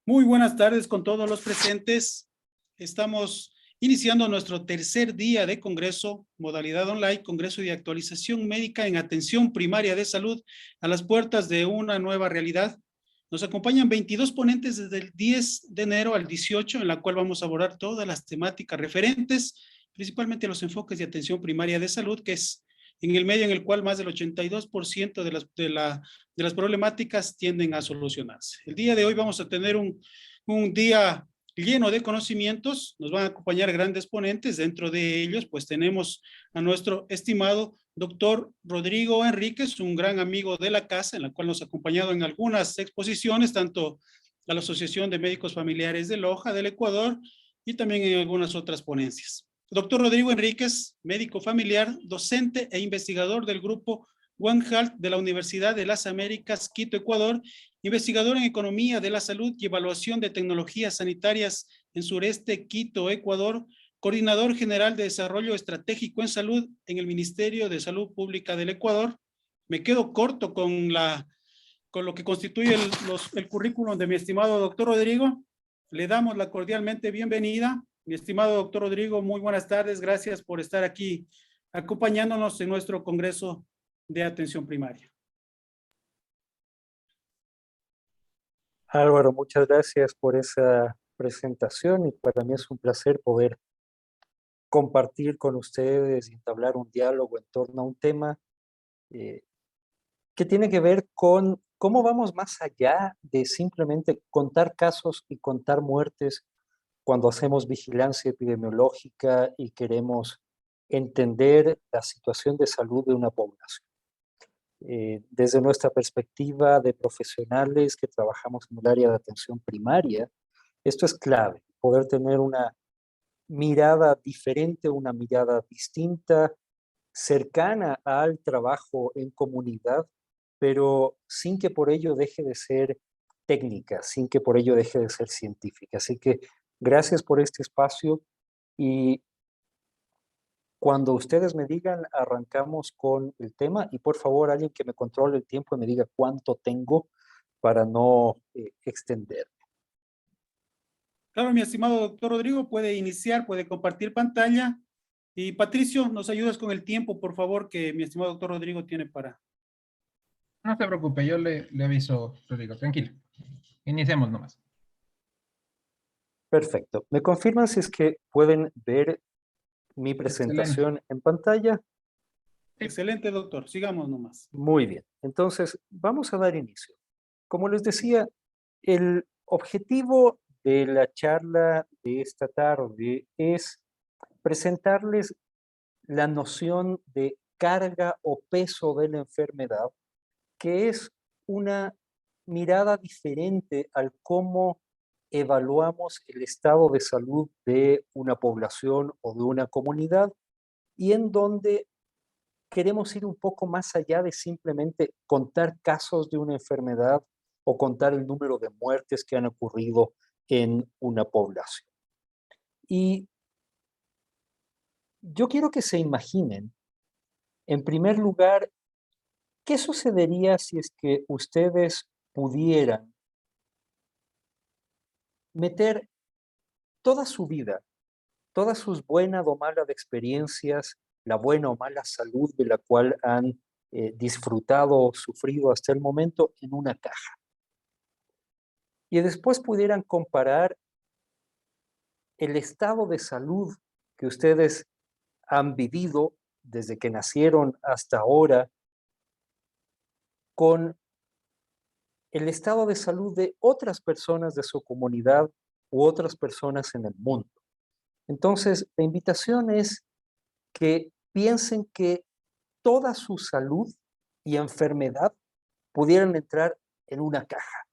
Muy buenas tardes con todos los presentes. Estamos iniciando nuestro tercer día de congreso, modalidad online, congreso de actualización médica en atención primaria de salud a las puertas de una nueva realidad. Nos acompañan 22 ponentes desde el 10 de enero al 18, en la cual vamos a abordar todas las temáticas referentes, principalmente los enfoques de atención primaria de salud, que es en el medio en el cual más del 82% de las problemáticas tienden a solucionarse. El día de hoy vamos a tener un día lleno de conocimientos, nos van a acompañar grandes ponentes, dentro de ellos pues tenemos a nuestro estimado doctor Rodrigo Enríquez, un gran amigo de la casa, en la cual nos ha acompañado en algunas exposiciones, tanto a la Asociación de Médicos Familiares de Loja del Ecuador y también en algunas otras ponencias. Doctor Rodrigo Enríquez, médico familiar, docente e investigador del grupo One Health de la Universidad de las Américas, Quito, Ecuador, investigador en economía de la salud y evaluación de tecnologías sanitarias en sureste, Quito, Ecuador, coordinador general de desarrollo estratégico en salud en el Ministerio de Salud Pública del Ecuador. Me quedo corto con lo que constituye el currículum de mi estimado doctor Rodrigo. Le damos la cordialmente bienvenida. Mi estimado doctor Rodrigo, muy buenas tardes. Gracias por estar aquí acompañándonos en nuestro Congreso de Atención Primaria. Álvaro, muchas gracias por esa presentación y para mí es un placer poder compartir con ustedes y entablar un diálogo en torno a un tema que tiene que ver con cómo vamos más allá de simplemente contar casos y contar muertes cuando hacemos vigilancia epidemiológica y queremos entender la situación de salud de una población. Desde nuestra perspectiva de profesionales que trabajamos en el área de atención primaria, esto es clave, poder tener una mirada diferente, una mirada distinta, cercana al trabajo en comunidad, pero sin que por ello deje de ser técnica, sin que por ello deje de ser científica. Así que gracias por este espacio y cuando ustedes me digan, arrancamos con el tema y por favor alguien que me controle el tiempo y me diga cuánto tengo para no extender. Claro, mi estimado doctor Rodrigo, puede iniciar, puede compartir pantalla. Y Patricio, nos ayudas con el tiempo, por favor, que mi estimado doctor Rodrigo tiene para... No se preocupe, yo le aviso, Rodrigo, tranquilo. Iniciemos nomás. Perfecto. ¿Me confirman si es que pueden ver mi presentación Excelente. en pantalla? Excelente, doctor. Sigamos nomás. Muy bien. Entonces, vamos a dar inicio. Como les decía, el objetivo de la charla de esta tarde es presentarles la noción de carga o peso de la enfermedad, que es una mirada diferente al cómo evaluamos el estado de salud de una población o de una comunidad y en donde queremos ir un poco más allá de simplemente contar casos de una enfermedad o contar el número de muertes que han ocurrido en una población. Y yo quiero que se imaginen, en primer lugar, ¿qué sucedería si es que ustedes pudieran meter toda su vida, todas sus buenas o malas experiencias, la buena o mala salud de la cual han disfrutado o sufrido hasta el momento en una caja? Y después pudieran comparar el estado de salud que ustedes han vivido desde que nacieron hasta ahora con el estado de salud de otras personas de su comunidad u otras personas en el mundo. Entonces, la invitación es que piensen que toda su salud y enfermedad pudieran entrar en una caja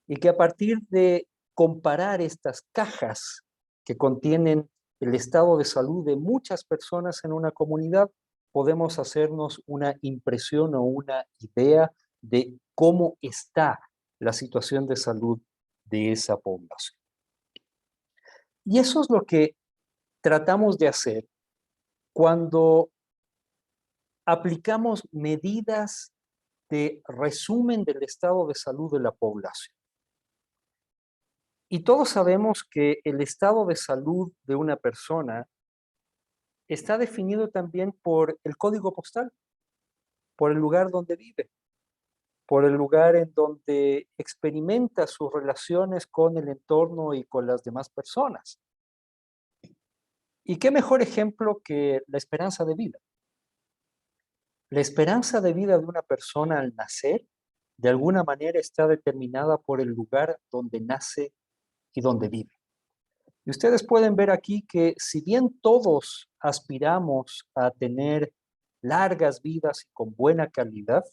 y que a partir de comparar estas cajas que contienen el estado de salud de muchas personas en una comunidad, podemos hacernos una impresión o una idea de cómo está la situación de salud de esa población. Y eso es lo que tratamos de hacer cuando aplicamos medidas de resumen del estado de salud de la población. Y todos sabemos que el estado de salud de una persona está definido también por el código postal, por el lugar donde vive, por el lugar en donde experimenta sus relaciones con el entorno y con las demás personas. ¿Y qué mejor ejemplo que la esperanza de vida? La esperanza de vida de una persona al nacer, de alguna manera está determinada por el lugar donde nace y donde vive. Y ustedes pueden ver aquí que si bien todos aspiramos a tener largas vidas y con buena calidad,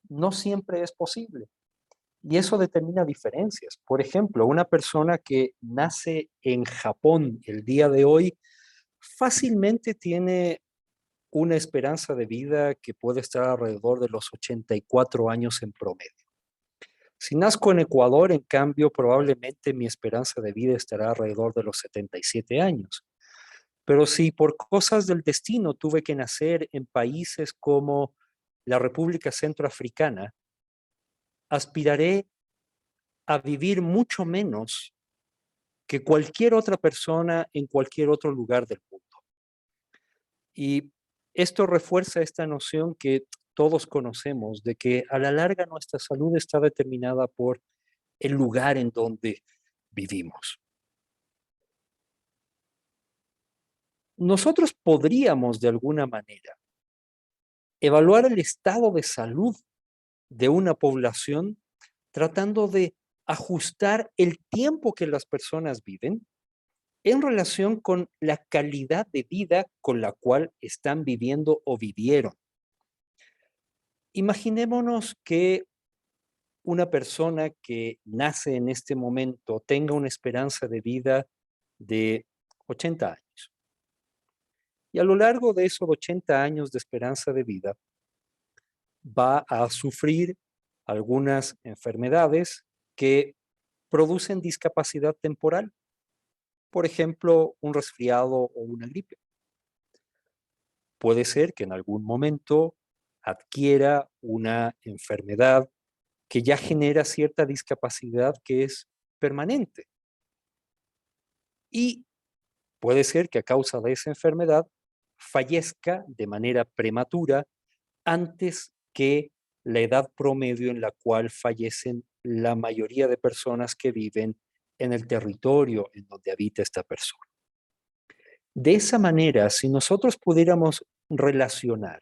no siempre es posible. Y eso determina diferencias. Por ejemplo, una persona que nace en Japón el día de hoy fácilmente tiene una esperanza de vida que puede estar alrededor de los 84 años en promedio. Si nazco en Ecuador, en cambio, probablemente mi esperanza de vida estará alrededor de los 77 años. Pero si por cosas del destino tuve que nacer en países como la República Centroafricana, aspiraré a vivir mucho menos que cualquier otra persona en cualquier otro lugar del mundo. Y esto refuerza esta noción que todos conocemos de que a la larga nuestra salud está determinada por el lugar en donde vivimos. Nosotros podríamos de alguna manera evaluar el estado de salud de una población tratando de ajustar el tiempo que las personas viven en relación con la calidad de vida con la cual están viviendo o vivieron. Imaginémonos que una persona que nace en este momento tenga una esperanza de vida de 80 años. Y a lo largo de esos 80 años de esperanza de vida, va a sufrir algunas enfermedades que producen discapacidad temporal. Por ejemplo, un resfriado o una gripe. Puede ser que en algún momento adquiera una enfermedad que ya genera cierta discapacidad que es permanente. Y puede ser que a causa de esa enfermedad fallezca de manera prematura antes que la edad promedio en la cual fallecen la mayoría de personas que viven en el territorio en donde habita esta persona. De esa manera, si nosotros pudiéramos relacionar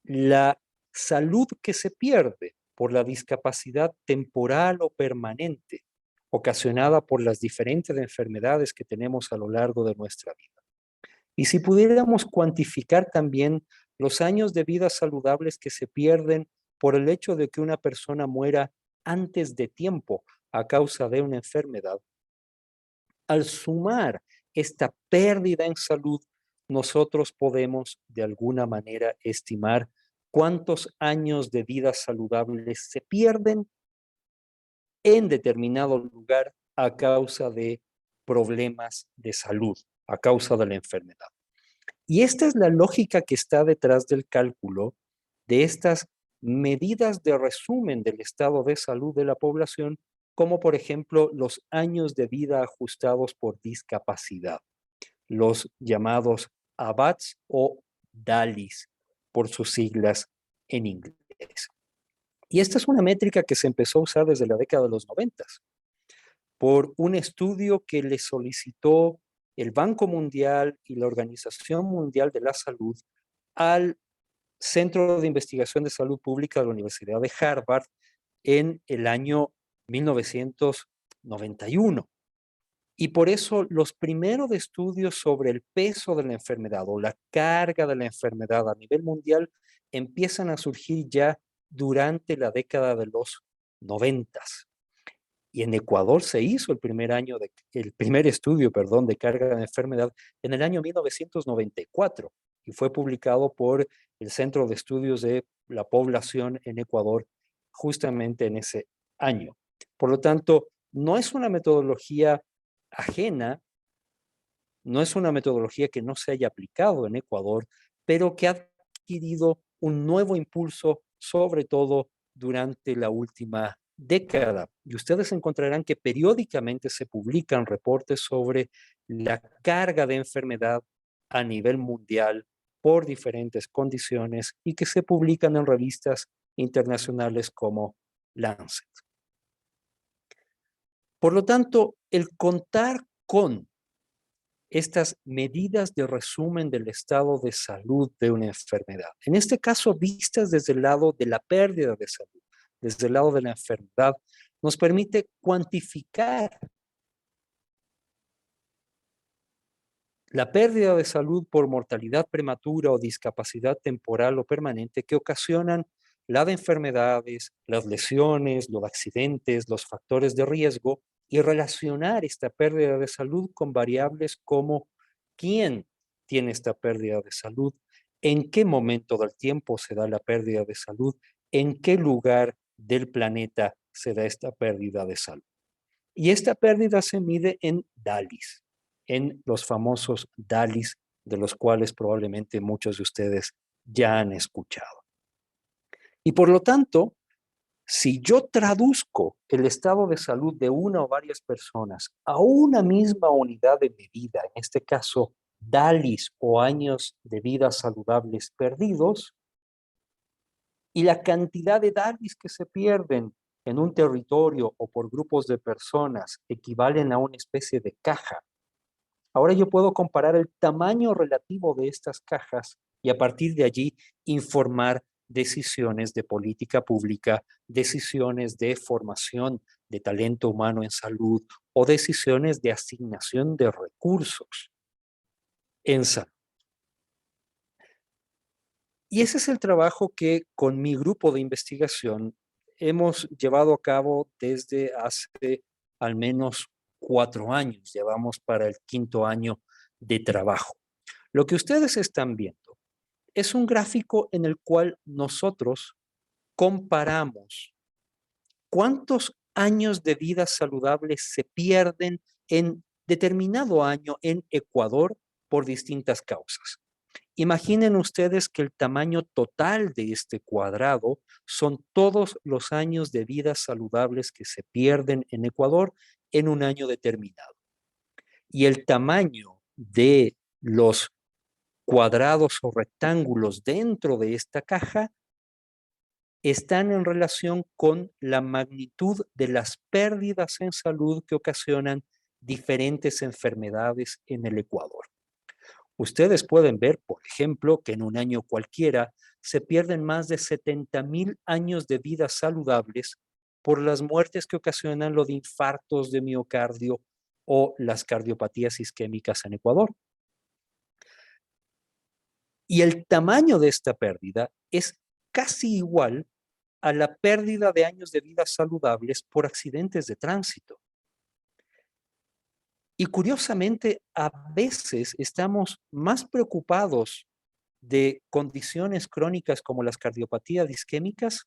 la salud que se pierde por la discapacidad temporal o permanente ocasionada por las diferentes enfermedades que tenemos a lo largo de nuestra vida. Y si pudiéramos cuantificar también los años de vida saludables que se pierden por el hecho de que una persona muera antes de tiempo a causa de una enfermedad, al sumar esta pérdida en salud, nosotros podemos de alguna manera estimar cuántos años de vida saludables se pierden en determinado lugar a causa de problemas de salud, a causa de la enfermedad. Y esta es la lógica que está detrás del cálculo de estas medidas de resumen del estado de salud de la población, como por ejemplo los años de vida ajustados por discapacidad, los llamados ABATS o DALIs, por sus siglas en inglés. Y esta es una métrica que se empezó a usar desde la década de los 90 por un estudio que le solicitó el Banco Mundial y la Organización Mundial de la Salud al Centro de Investigación de Salud Pública de la Universidad de Harvard en el año 1991. Y por eso los primeros estudios sobre el peso de la enfermedad o la carga de la enfermedad a nivel mundial empiezan a surgir ya durante la década de los 90. Y en Ecuador se hizo el primer estudio, de carga de enfermedad en el año 1994 y fue publicado por el Centro de Estudios de la Población en Ecuador justamente en ese año. Por lo tanto, no es una metodología ajena, no es una metodología que no se haya aplicado en Ecuador, pero que ha adquirido un nuevo impulso, sobre todo durante la última década. Y ustedes encontrarán que periódicamente se publican reportes sobre la carga de enfermedad a nivel mundial por diferentes condiciones y que se publican en revistas internacionales como Lancet. Por lo tanto, el contar con estas medidas de resumen del estado de salud de una enfermedad, en este caso vistas desde el lado de la pérdida de salud, desde el lado de la enfermedad, nos permite cuantificar la pérdida de salud por mortalidad prematura o discapacidad temporal o permanente que ocasionan la de enfermedades, las lesiones, los accidentes, los factores de riesgo y relacionar esta pérdida de salud con variables como quién tiene esta pérdida de salud, en qué momento del tiempo se da la pérdida de salud, en qué lugar del planeta se da esta pérdida de salud. Y esta pérdida se mide en DALYs, en los famosos DALYs, de los cuales probablemente muchos de ustedes ya han escuchado. Y por lo tanto, si yo traduzco el estado de salud de una o varias personas a una misma unidad de medida, en este caso DALYs o años de vida saludables perdidos, y la cantidad de DALYs que se pierden en un territorio o por grupos de personas equivalen a una especie de caja. Ahora yo puedo comparar el tamaño relativo de estas cajas y a partir de allí informar decisiones de política pública, decisiones de formación de talento humano en salud o decisiones de asignación de recursos en salud. Y ese es el trabajo que con mi grupo de investigación hemos llevado a cabo desde hace al menos 4 años. Llevamos para el 5º año de trabajo. Lo que ustedes están viendo es un gráfico en el cual nosotros comparamos cuántos años de vida saludables se pierden en determinado año en Ecuador por distintas causas. Imaginen ustedes que el tamaño total de este cuadrado son todos los años de vida saludables que se pierden en Ecuador en un año determinado. Y el tamaño de los cuadrados o rectángulos dentro de esta caja están en relación con la magnitud de las pérdidas en salud que ocasionan diferentes enfermedades en el Ecuador. Ustedes pueden ver, por ejemplo, que en un año cualquiera se pierden más de 70,000 años de vida saludables por las muertes que ocasionan lo de infartos de miocardio o las cardiopatías isquémicas en Ecuador. Y el tamaño de esta pérdida es casi igual a la pérdida de años de vida saludables por accidentes de tránsito. Y curiosamente, a veces estamos más preocupados de condiciones crónicas como las cardiopatías isquémicas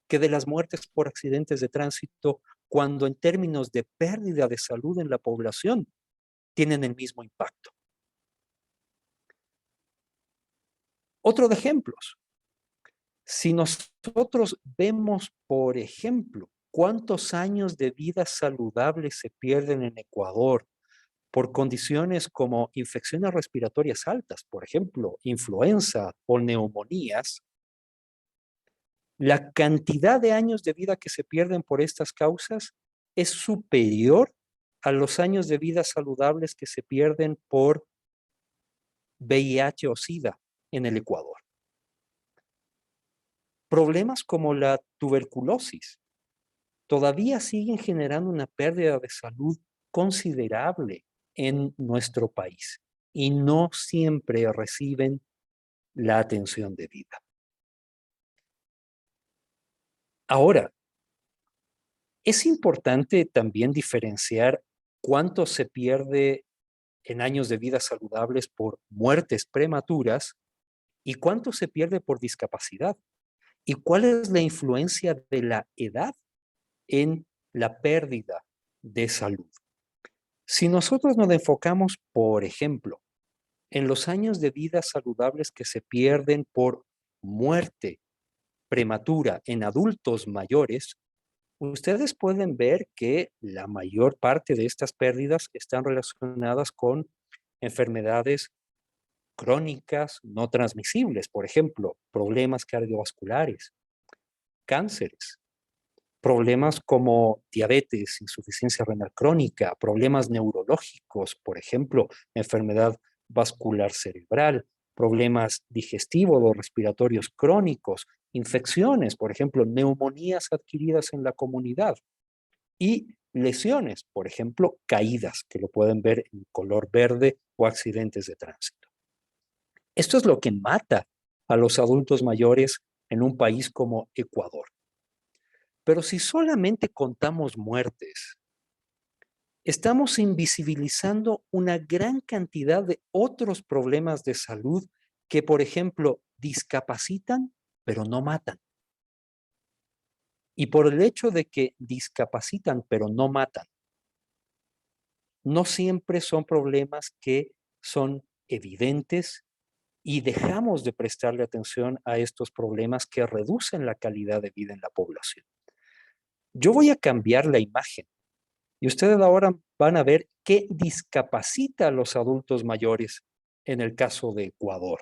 que de las muertes por accidentes de tránsito, cuando en términos de pérdida de salud en la población tienen el mismo impacto. Otro de ejemplos. Si nosotros vemos, por ejemplo, cuántos años de vida saludable se pierden en Ecuador por condiciones como infecciones respiratorias altas, por ejemplo, influenza o neumonías, la cantidad de años de vida que se pierden por estas causas es superior a los años de vida saludables que se pierden por VIH o SIDA en el Ecuador. Problemas como la tuberculosis todavía siguen generando una pérdida de salud considerable en nuestro país y no siempre reciben la atención debida. Ahora, es importante también diferenciar cuánto se pierde en años de vida saludables por muertes prematuras y cuánto se pierde por discapacidad y cuál es la influencia de la edad en la pérdida de salud. Si nosotros nos enfocamos, por ejemplo, en los años de vida saludables que se pierden por muerte prematura en adultos mayores, ustedes pueden ver que la mayor parte de estas pérdidas están relacionadas con enfermedades crónicas no transmisibles, por ejemplo, problemas cardiovasculares, cánceres, problemas como diabetes, insuficiencia renal crónica, problemas neurológicos, por ejemplo, enfermedad vascular cerebral, problemas digestivos o respiratorios crónicos, infecciones, por ejemplo, neumonías adquiridas en la comunidad y lesiones, por ejemplo, caídas, que lo pueden ver en color verde o accidentes de tránsito. Esto es lo que mata a los adultos mayores en un país como Ecuador. Pero si solamente contamos muertes, estamos invisibilizando una gran cantidad de otros problemas de salud que, por ejemplo, discapacitan, pero no matan. Y por el hecho de que discapacitan, pero no matan, no siempre son problemas que son evidentes y dejamos de prestarle atención a estos problemas que reducen la calidad de vida en la población. Yo voy a cambiar la imagen y ustedes ahora van a ver qué discapacita a los adultos mayores en el caso de Ecuador.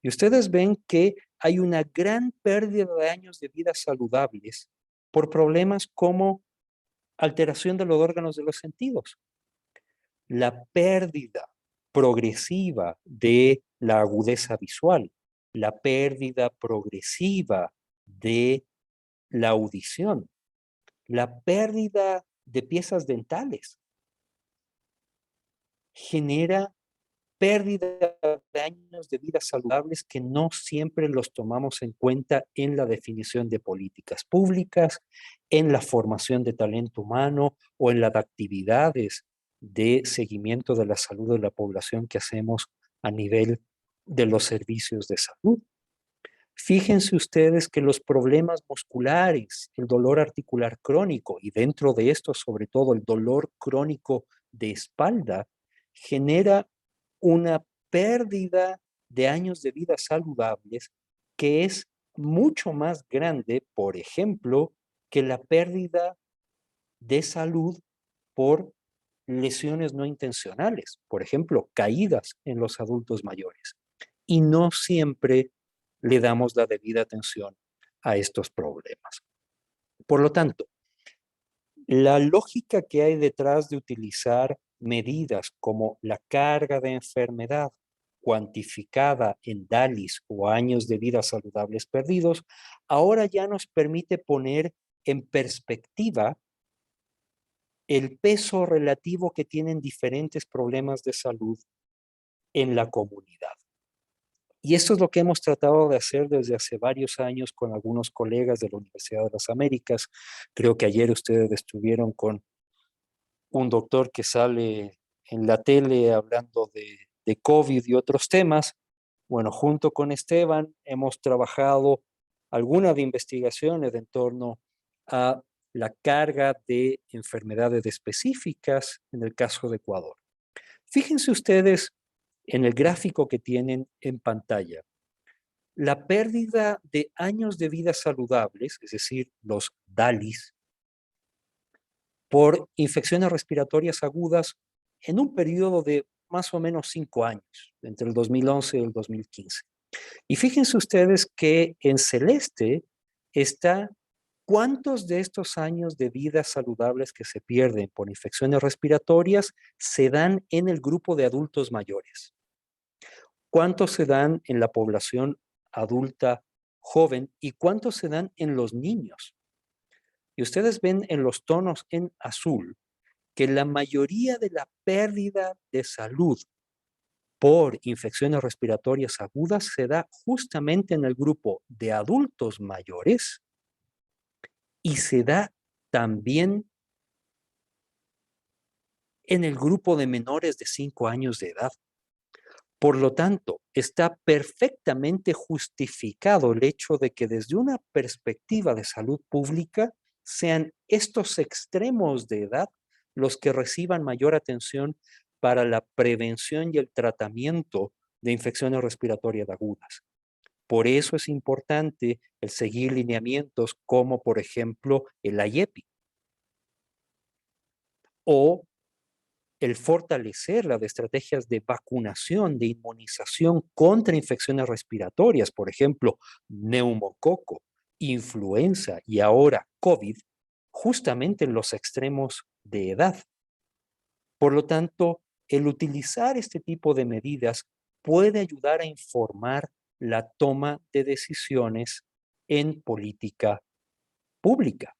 Y ustedes ven que hay una gran pérdida de años de vida saludables por problemas como alteración de los órganos de los sentidos, la pérdida progresiva de la agudeza visual, la pérdida progresiva de la audición, la pérdida de piezas dentales, genera pérdida de años de vida saludables que no siempre los tomamos en cuenta en la definición de políticas públicas, en la formación de talento humano o en las actividades de seguimiento de la salud de la población que hacemos a nivel de los servicios de salud. Fíjense ustedes que los problemas musculares, el dolor articular crónico y dentro de esto sobre todo el dolor crónico de espalda, genera una pérdida de años de vida saludables que es mucho más grande, por ejemplo, que la pérdida de salud por lesiones no intencionales, por ejemplo, caídas en los adultos mayores. Y no siempre le damos la debida atención a estos problemas. Por lo tanto, la lógica que hay detrás de utilizar medidas como la carga de enfermedad cuantificada en DALYs o años de vida saludables perdidos, ahora ya nos permite poner en perspectiva el peso relativo que tienen diferentes problemas de salud en la comunidad. Y esto es lo que hemos tratado de hacer desde hace varios años con algunos colegas de la Universidad de las Américas. Creo que ayer ustedes estuvieron con un doctor que sale en la tele hablando de COVID y otros temas. Bueno, junto con Esteban hemos trabajado algunas de investigaciones en torno a la carga de enfermedades específicas en el caso de Ecuador. Fíjense ustedes en el gráfico que tienen en pantalla. La pérdida de años de vida saludables, es decir, los DALYs, por infecciones respiratorias agudas en un periodo de más o menos 5 años, entre el 2011 y el 2015. Y fíjense ustedes que en celeste está cuántos de estos años de vida saludables que se pierden por infecciones respiratorias se dan en el grupo de adultos mayores. ¿Cuántos se dan en la población adulta joven y cuántos se dan en los niños? Y ustedes ven en los tonos en azul que la mayoría de la pérdida de salud por infecciones respiratorias agudas se da justamente en el grupo de adultos mayores y se da también en el grupo de menores de 5 años de edad. Por lo tanto, está perfectamente justificado el hecho de que desde una perspectiva de salud pública sean estos extremos de edad los que reciban mayor atención para la prevención y el tratamiento de infecciones respiratorias agudas. Por eso es importante el seguir lineamientos como, por ejemplo, el IEPI, o el fortalecer las estrategias de vacunación, de inmunización contra infecciones respiratorias, por ejemplo, neumococo, influenza y ahora COVID, justamente en los extremos de edad. Por lo tanto, el utilizar este tipo de medidas puede ayudar a informar la toma de decisiones en política pública.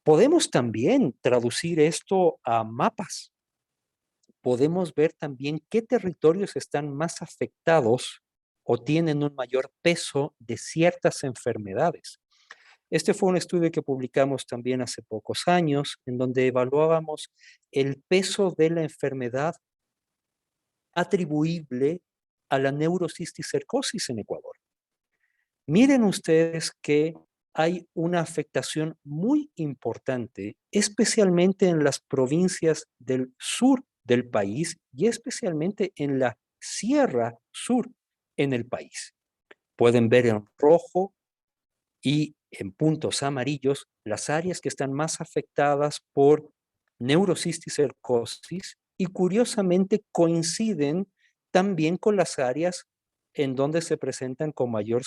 Podemos también traducir esto a mapas. Podemos ver también qué territorios están más afectados o tienen un mayor peso de ciertas enfermedades. Este fue un estudio que publicamos también hace pocos años, en donde evaluábamos el peso de la enfermedad atribuible a la neurocisticercosis en Ecuador. Miren ustedes que hay una afectación muy importante, especialmente en las provincias del sur del país y especialmente en la Sierra Sur en el país. Pueden ver en rojo y en puntos amarillos las áreas que están más afectadas por neurocisticercosis y curiosamente coinciden también con las áreas en donde se presentan con mayor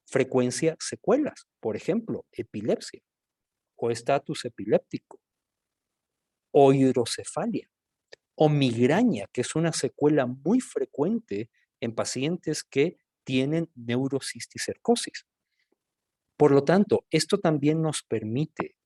frecuencia secuelas, por ejemplo, epilepsia o estatus epiléptico o hidrocefalia o migraña, que es una secuela muy frecuente en pacientes que tienen neurocisticercosis. Por lo tanto, esto también nos permite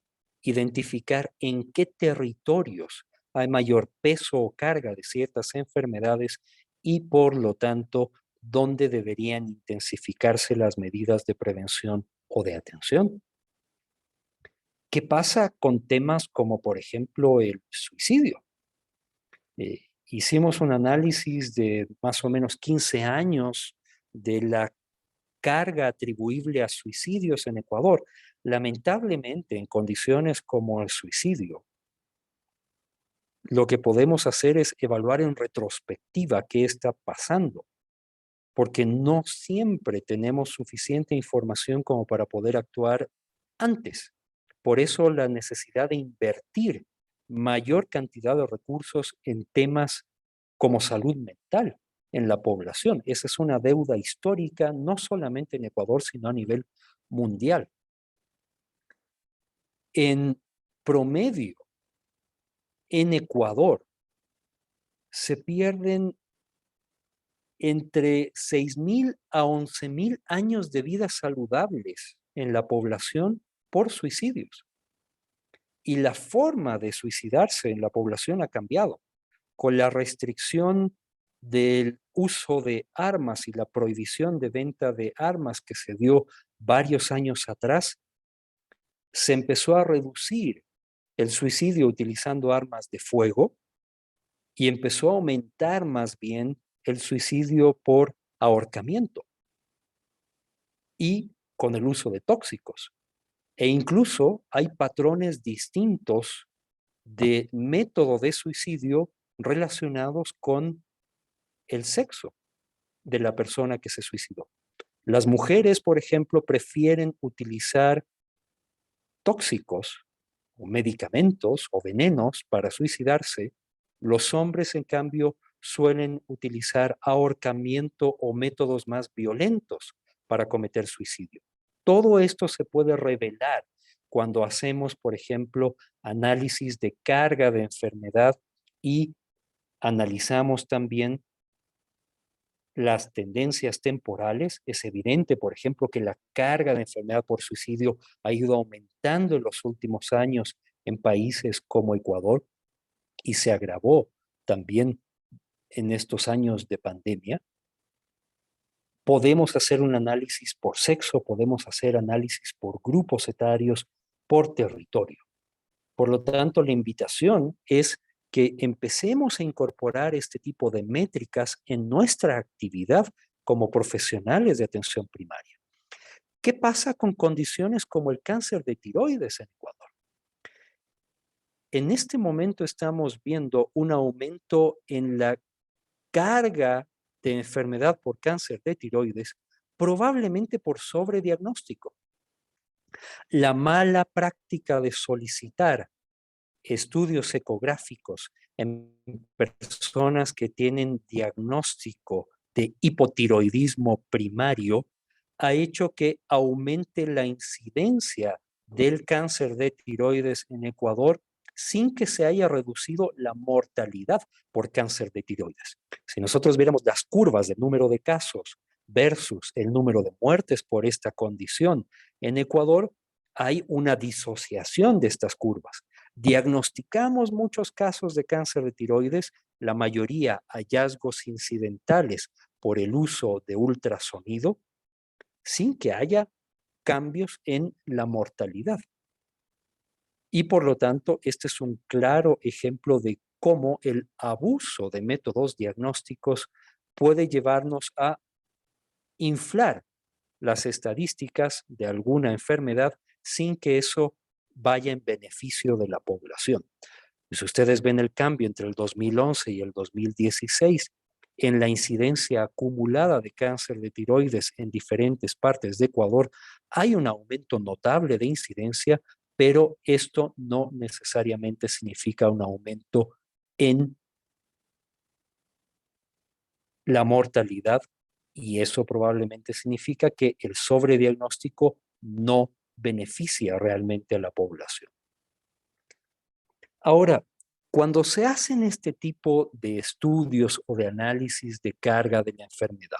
identificar en qué territorios hay mayor peso o carga de ciertas enfermedades y, por lo tanto, dónde deberían intensificarse las medidas de prevención o de atención. ¿Qué pasa con temas como, por ejemplo, el suicidio? Hicimos un análisis de más o menos 15 años de la carga atribuible a suicidios en Ecuador. Lamentablemente, en condiciones como el suicidio, lo que podemos hacer es evaluar en retrospectiva qué está pasando, porque no siempre tenemos suficiente información como para poder actuar antes. Por eso la necesidad de invertir mayor cantidad de recursos en temas como salud mental en la población. Esa es una deuda histórica, no solamente en Ecuador, sino a nivel mundial. En promedio, en Ecuador, se pierden entre 6.000 a 11.000 años de vida saludables en la población por suicidios. Y la forma de suicidarse en la población ha cambiado. Con la restricción del uso de armas y la prohibición de venta de armas que se dio varios años atrás, se empezó a reducir el suicidio utilizando armas de fuego y empezó a aumentar más bien el suicidio por ahorcamiento y con el uso de tóxicos. E incluso hay patrones distintos de método de suicidio relacionados con el sexo de la persona que se suicidó. Las mujeres, por ejemplo, prefieren utilizar tóxicos o medicamentos o venenos para suicidarse. Los hombres, en cambio, suelen utilizar ahorcamiento o métodos más violentos para cometer suicidio. Todo esto se puede revelar cuando hacemos, por ejemplo, análisis de carga de enfermedad y analizamos también las tendencias temporales. Es evidente, por ejemplo, que la carga de enfermedad por suicidio ha ido aumentando en los últimos años en países como Ecuador y se agravó también en estos años de pandemia. Podemos hacer un análisis por sexo, podemos hacer análisis por grupos etarios, por territorio. Por lo tanto, la invitación es que empecemos a incorporar este tipo de métricas en nuestra actividad como profesionales de atención primaria. ¿Qué pasa con condiciones como el cáncer de tiroides en Ecuador? En este momento estamos viendo un aumento en la carga de enfermedad por cáncer de tiroides, probablemente por sobrediagnóstico. La mala práctica de solicitar estudios ecográficos en personas que tienen diagnóstico de hipotiroidismo primario ha hecho que aumente la incidencia del cáncer de tiroides en Ecuador sin que se haya reducido la mortalidad por cáncer de tiroides. Si nosotros viéramos las curvas del número de casos versus el número de muertes por esta condición en Ecuador, hay una disociación de estas curvas. Diagnosticamos muchos casos de cáncer de tiroides, la mayoría hallazgos incidentales por el uso de ultrasonido, sin que haya cambios en la mortalidad. Y por lo tanto, este es un claro ejemplo de cómo el abuso de métodos diagnósticos puede llevarnos a inflar las estadísticas de alguna enfermedad sin que eso vaya en beneficio de la población. Si ustedes ven el cambio entre el 2011 y el 2016 en la incidencia acumulada de cáncer de tiroides en diferentes partes de Ecuador, hay un aumento notable de incidencia, pero esto no necesariamente significa un aumento en la mortalidad, y eso probablemente significa que el sobrediagnóstico no beneficia realmente a la población. Ahora, cuando se hacen este tipo de estudios o de análisis de carga de la enfermedad,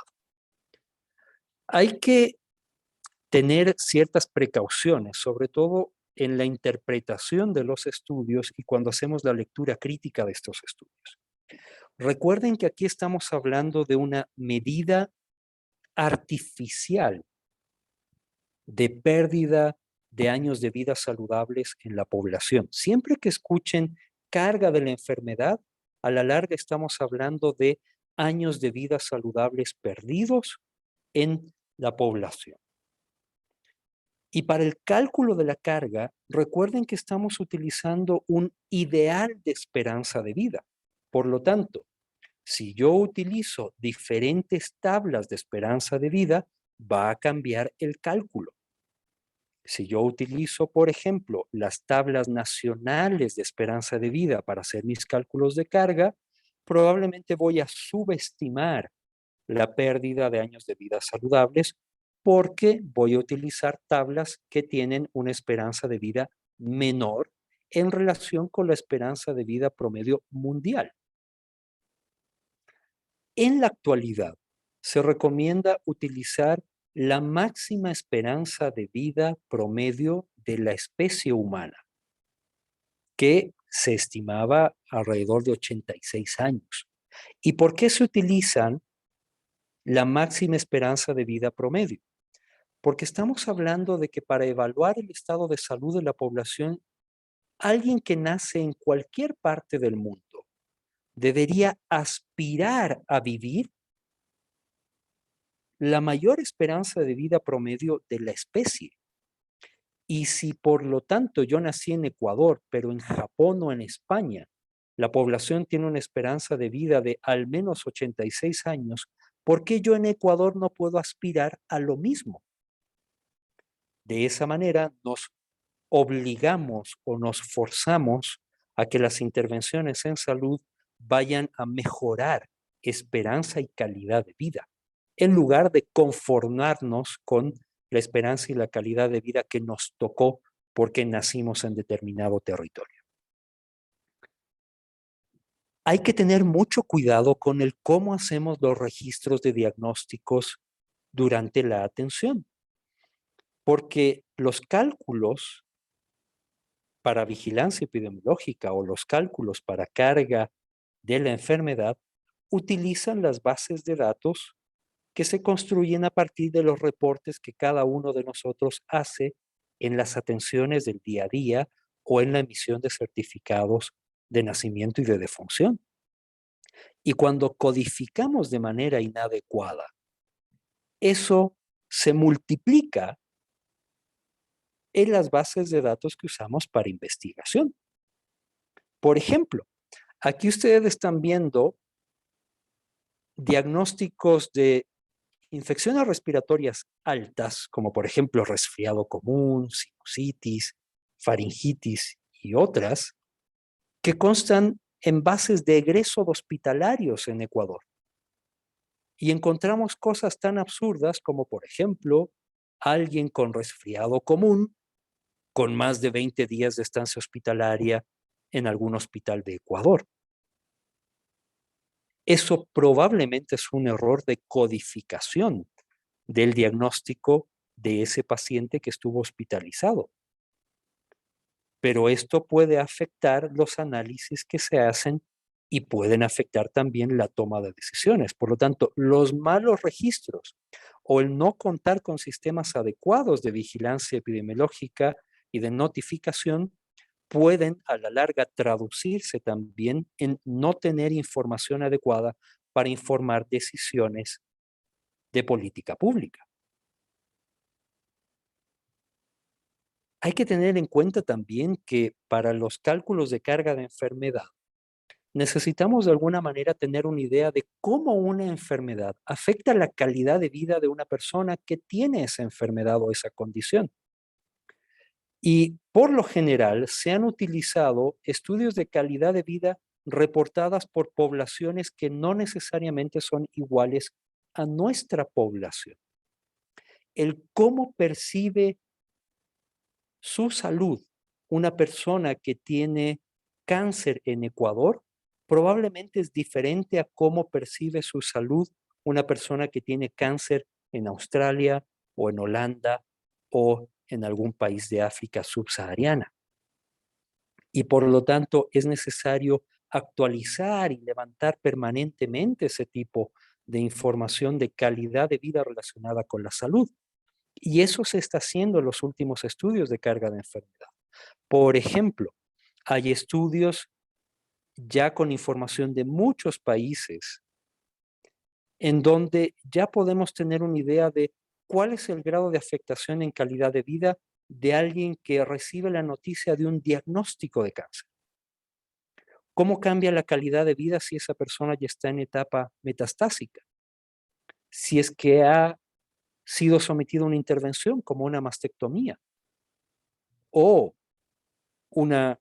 hay que tener ciertas precauciones, sobre todo en la interpretación de los estudios y cuando hacemos la lectura crítica de estos estudios. Recuerden que aquí estamos hablando de una medida artificial de pérdida de años de vida saludables en la población. Siempre que escuchen carga de la enfermedad, a la larga estamos hablando de años de vida saludables perdidos en la población. Y para el cálculo de la carga, recuerden que estamos utilizando un ideal de esperanza de vida. Por lo tanto, si yo utilizo diferentes tablas de esperanza de vida, va a cambiar el cálculo. Si yo utilizo, por ejemplo, las tablas nacionales de esperanza de vida para hacer mis cálculos de carga, probablemente voy a subestimar la pérdida de años de vida saludables porque voy a utilizar tablas que tienen una esperanza de vida menor en relación con la esperanza de vida promedio mundial. En la actualidad, se recomienda utilizar la máxima esperanza de vida promedio de la especie humana, que se estimaba alrededor de 86 años. ¿Y por qué se utilizan la máxima esperanza de vida promedio? Porque estamos hablando de que para evaluar el estado de salud de la población, alguien que nace en cualquier parte del mundo debería aspirar a vivir la mayor esperanza de vida promedio de la especie. Y si por lo tanto yo nací en Ecuador, pero en Japón o en España, la población tiene una esperanza de vida de al menos 86 años, ¿por qué yo en Ecuador no puedo aspirar a lo mismo? De esa manera nos obligamos o nos forzamos a que las intervenciones en salud vayan a mejorar esperanza y calidad de vida, en lugar de conformarnos con la esperanza y la calidad de vida que nos tocó porque nacimos en determinado territorio. Hay que tener mucho cuidado con el cómo hacemos los registros de diagnósticos durante la atención, porque los cálculos para vigilancia epidemiológica o los cálculos para carga de la enfermedad utilizan las bases de datos que se construyen a partir de los reportes que cada uno de nosotros hace en las atenciones del día a día o en la emisión de certificados de nacimiento y de defunción. Y cuando codificamos de manera inadecuada, eso se multiplica en las bases de datos que usamos para investigación. Por ejemplo, aquí ustedes están viendo diagnósticos de infecciones respiratorias altas, como por ejemplo resfriado común, sinusitis, faringitis y otras, que constan en bases de egreso de hospitalarios en Ecuador. Y encontramos cosas tan absurdas como, por ejemplo, alguien con resfriado común, con más de 20 días de estancia hospitalaria en algún hospital de Ecuador. Eso probablemente es un error de codificación del diagnóstico de ese paciente que estuvo hospitalizado. Pero esto puede afectar los análisis que se hacen y pueden afectar también la toma de decisiones. Por lo tanto, los malos registros o el no contar con sistemas adecuados de vigilancia epidemiológica y de notificación pueden a la larga traducirse también en no tener información adecuada para informar decisiones de política pública. Hay que tener en cuenta también que para los cálculos de carga de enfermedad, necesitamos de alguna manera tener una idea de cómo una enfermedad afecta la calidad de vida de una persona que tiene esa enfermedad o esa condición. Y por lo general se han utilizado estudios de calidad de vida reportadas por poblaciones que no necesariamente son iguales a nuestra población. El cómo percibe su salud una persona que tiene cáncer en Ecuador probablemente es diferente a cómo percibe su salud una persona que tiene cáncer en Australia o en Holanda o en algún país de África subsahariana. Y por lo tanto es necesario actualizar y levantar permanentemente ese tipo de información de calidad de vida relacionada con la salud. Y eso se está haciendo en los últimos estudios de carga de enfermedad. Por ejemplo, hay estudios ya con información de muchos países en donde ya podemos tener una idea de cuál es el grado de afectación en calidad de vida de alguien que recibe la noticia de un diagnóstico de cáncer. ¿Cómo cambia la calidad de vida si esa persona ya está en etapa metastásica? Si es que ha sido sometido a una intervención como una mastectomía o una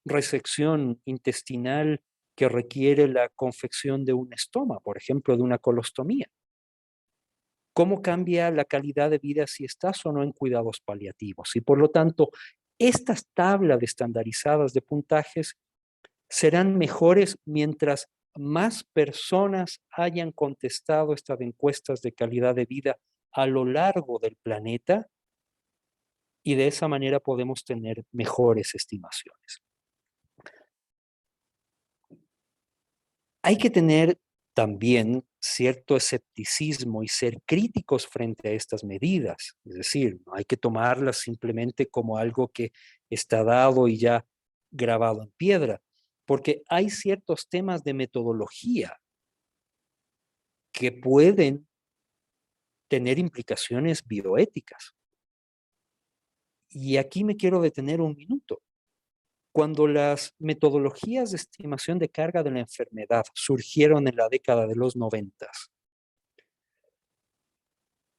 resección intestinal que requiere la confección de un estoma, por ejemplo, de una colostomía. ¿Cómo cambia la calidad de vida si estás o no en cuidados paliativos? Y por lo tanto, estas tablas estandarizadas de puntajes serán mejores mientras más personas hayan contestado estas encuestas de calidad de vida a lo largo del planeta y de esa manera podemos tener mejores estimaciones. Hay que tener también cierto escepticismo y ser críticos frente a estas medidas. Es decir, no hay que tomarlas simplemente como algo que está dado y ya grabado en piedra, porque hay ciertos temas de metodología que pueden tener implicaciones bioéticas. Y aquí me quiero detener un minuto. Cuando las metodologías de estimación de carga de la enfermedad surgieron en la década de los 90,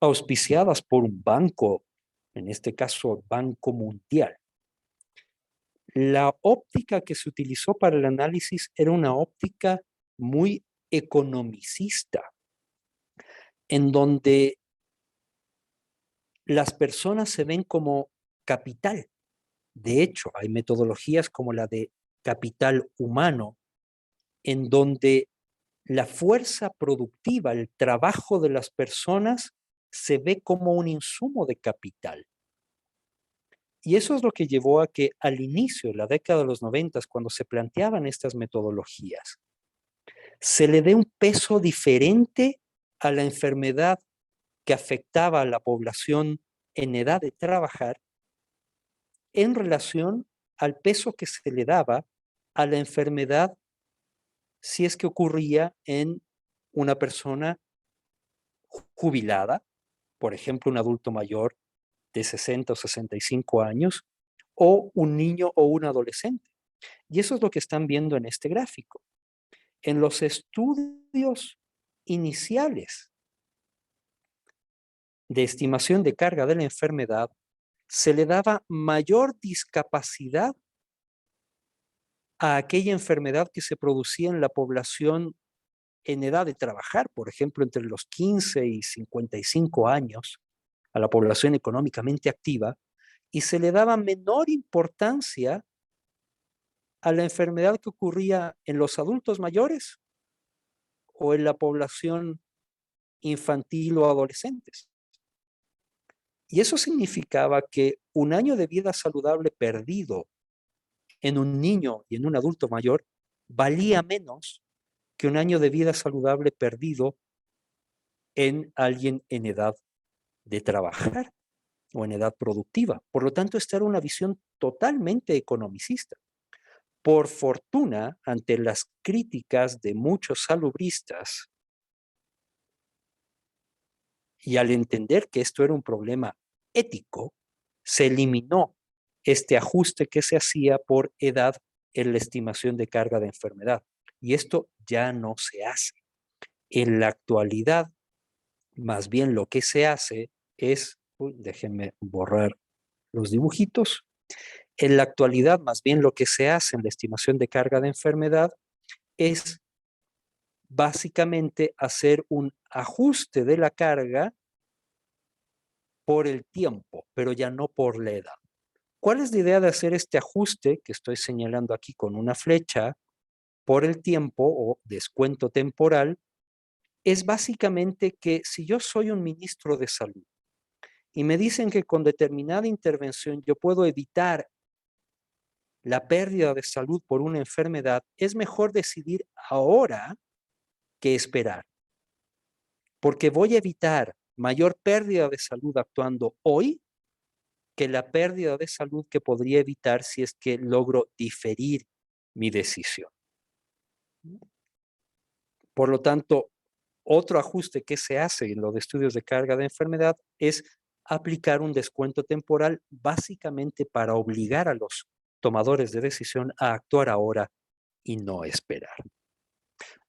auspiciadas por un banco, en este caso el Banco Mundial, la óptica que se utilizó para el análisis era una óptica muy economicista, en donde las personas se ven como capital. De hecho, hay metodologías como la de capital humano, en donde la fuerza productiva, el trabajo de las personas, se ve como un insumo de capital. Y eso es lo que llevó a que al inicio, en la década de los 90, cuando se planteaban estas metodologías, se le dé un peso diferente a la enfermedad que afectaba a la población en edad de trabajar en relación al peso que se le daba a la enfermedad si es que ocurría en una persona jubilada, por ejemplo, un adulto mayor de 60 o 65 años, o un niño o un adolescente. Y eso es lo que están viendo en este gráfico. En los estudios iniciales de estimación de carga de la enfermedad, se le daba mayor discapacidad a aquella enfermedad que se producía en la población en edad de trabajar, por ejemplo, entre los 15 y 55 años, a la población económicamente activa, y se le daba menor importancia a la enfermedad que ocurría en los adultos mayores o en la población infantil o adolescentes. Y eso significaba que un año de vida saludable perdido en un niño y en un adulto mayor valía menos que un año de vida saludable perdido en alguien en edad de trabajar o en edad productiva. Por lo tanto, esta era una visión totalmente economicista. Por fortuna, ante las críticas de muchos salubristas y al entender que esto era un problema ético, se eliminó este ajuste que se hacía por edad en la estimación de carga de enfermedad. Y esto ya no se hace. En la actualidad, más bien lo que se hace es, déjenme borrar los dibujitos. En la actualidad, más bien lo que se hace en la estimación de carga de enfermedad es básicamente hacer un ajuste de la carga por el tiempo, pero ya no por la edad. ¿Cuál es la idea de hacer este ajuste que estoy señalando aquí con una flecha por el tiempo o descuento temporal? Es básicamente que si yo soy un ministro de salud y me dicen que con determinada intervención yo puedo evitar la pérdida de salud por una enfermedad, es mejor decidir ahora que esperar, porque voy a evitar mayor pérdida de salud actuando hoy que la pérdida de salud que podría evitar si es que logro diferir mi decisión. Por lo tanto, otro ajuste que se hace en los estudios de carga de enfermedad es aplicar un descuento temporal básicamente para obligar a los tomadores de decisión a actuar ahora y no esperar.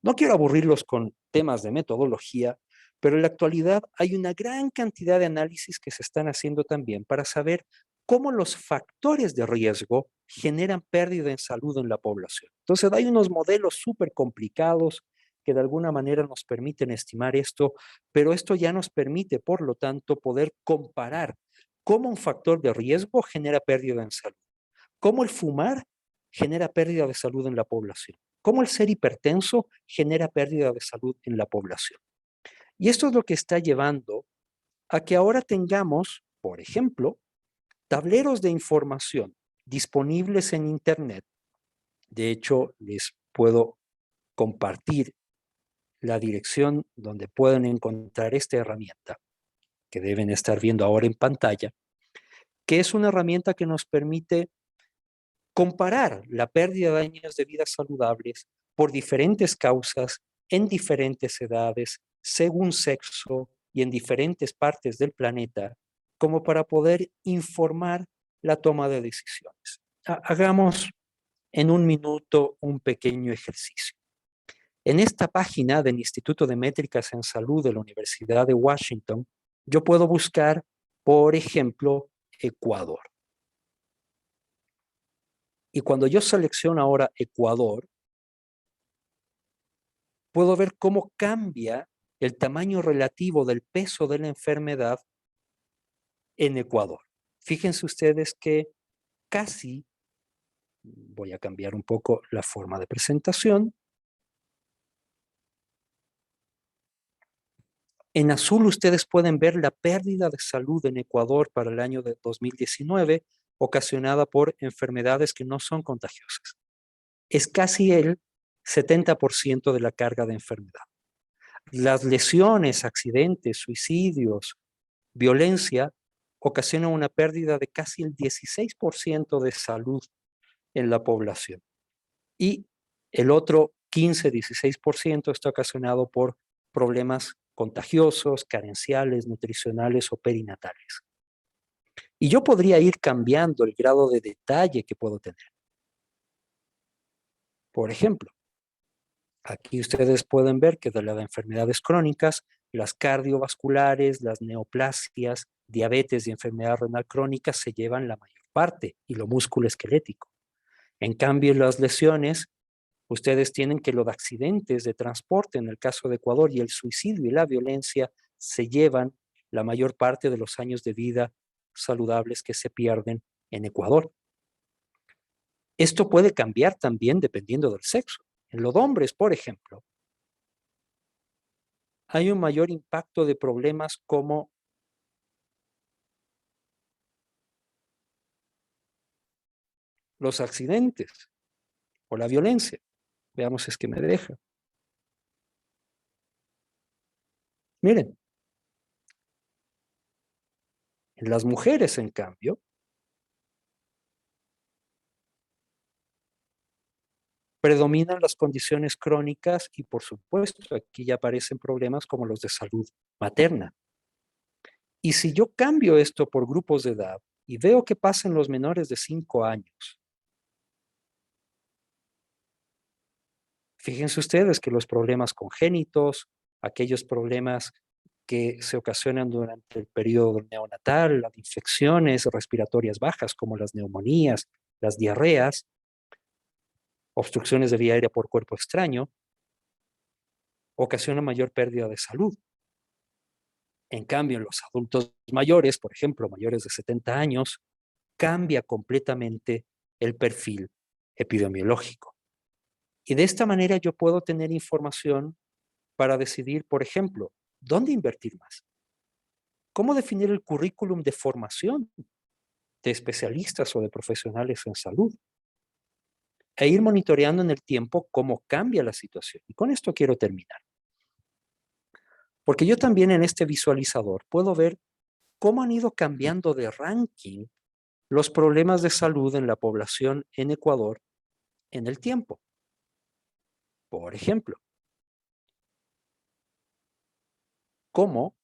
No quiero aburrirlos con temas de metodología, pero en la actualidad hay una gran cantidad de análisis que se están haciendo también para saber cómo los factores de riesgo generan pérdida en salud en la población. Entonces hay unos modelos súper complicados que de alguna manera nos permiten estimar esto, pero esto ya nos permite, por lo tanto, poder comparar cómo un factor de riesgo genera pérdida en salud, cómo el fumar genera pérdida de salud en la población, cómo el ser hipertenso genera pérdida de salud en la población. Y esto es lo que está llevando a que ahora tengamos, por ejemplo, tableros de información disponibles en Internet. De hecho, les puedo compartir la dirección donde pueden encontrar esta herramienta, que deben estar viendo ahora en pantalla, que es una herramienta que nos permite comparar la pérdida de años de vida saludables por diferentes causas, en diferentes edades, según sexo y en diferentes partes del planeta, como para poder informar la toma de decisiones. Hagamos en un minuto un pequeño ejercicio. En esta página del Instituto de Métricas en Salud de la Universidad de Washington, yo puedo buscar, por ejemplo, Ecuador. Y cuando yo selecciono ahora Ecuador, puedo ver cómo cambia el tamaño relativo del peso de la enfermedad en Ecuador. Fíjense ustedes que casi, voy a cambiar un poco la forma de presentación. En azul ustedes pueden ver la pérdida de salud en Ecuador para el año de 2019 ocasionada por enfermedades que no son contagiosas. Es casi el 70% de la carga de enfermedad. Las lesiones, accidentes, suicidios, violencia ocasionan una pérdida de casi el 16% de salud en la población. Y el otro 15-16% está ocasionado por problemas contagiosos, carenciales, nutricionales o perinatales. Y yo podría ir cambiando el grado de detalle que puedo tener. Por ejemplo, aquí ustedes pueden ver que de las enfermedades crónicas las cardiovasculares, las neoplasias, diabetes y enfermedad renal crónica se llevan la mayor parte, y lo musculoesquelético. En cambio, las lesiones, ustedes tienen que los accidentes de transporte, en el caso de Ecuador, y el suicidio y la violencia se llevan la mayor parte de los años de vida saludables que se pierden en Ecuador. Esto puede cambiar también dependiendo del sexo. En los hombres, por ejemplo, hay un mayor impacto de problemas como los accidentes o la violencia. Veamos si es que me deja. Miren, en las mujeres, en cambio, predominan las condiciones crónicas y, por supuesto, aquí ya aparecen problemas como los de salud materna. Y si yo cambio esto por grupos de edad y veo que pasa en los menores de 5 años, fíjense ustedes que los problemas congénitos, aquellos problemas que se ocasionan durante el periodo neonatal, las infecciones respiratorias bajas como las neumonías, las diarreas, obstrucciones de vía aérea por cuerpo extraño, ocasionan mayor pérdida de salud. En cambio, en los adultos mayores, por ejemplo, mayores de 70 años, cambia completamente el perfil epidemiológico. Y de esta manera yo puedo tener información para decidir, por ejemplo, dónde invertir más. ¿Cómo definir el currículum de formación de especialistas o de profesionales en salud? E ir monitoreando en el tiempo cómo cambia la situación. Y con esto quiero terminar. Porque yo también en este visualizador puedo ver cómo han ido cambiando de ranking los problemas de salud en la población en Ecuador en el tiempo. Por ejemplo, cómo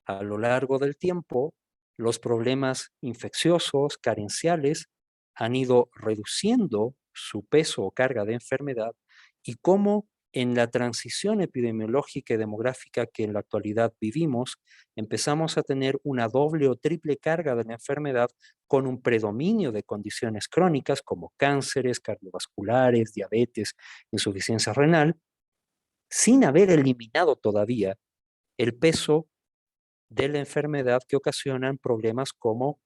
a lo largo del tiempo los problemas infecciosos, carenciales, han ido reduciendo su peso o carga de enfermedad, y cómo en la transición epidemiológica y demográfica que en la actualidad vivimos, empezamos a tener una doble o triple carga de la enfermedad con un predominio de condiciones crónicas como cánceres, cardiovasculares, diabetes, insuficiencia renal, sin haber eliminado todavía el peso de la enfermedad que ocasionan problemas como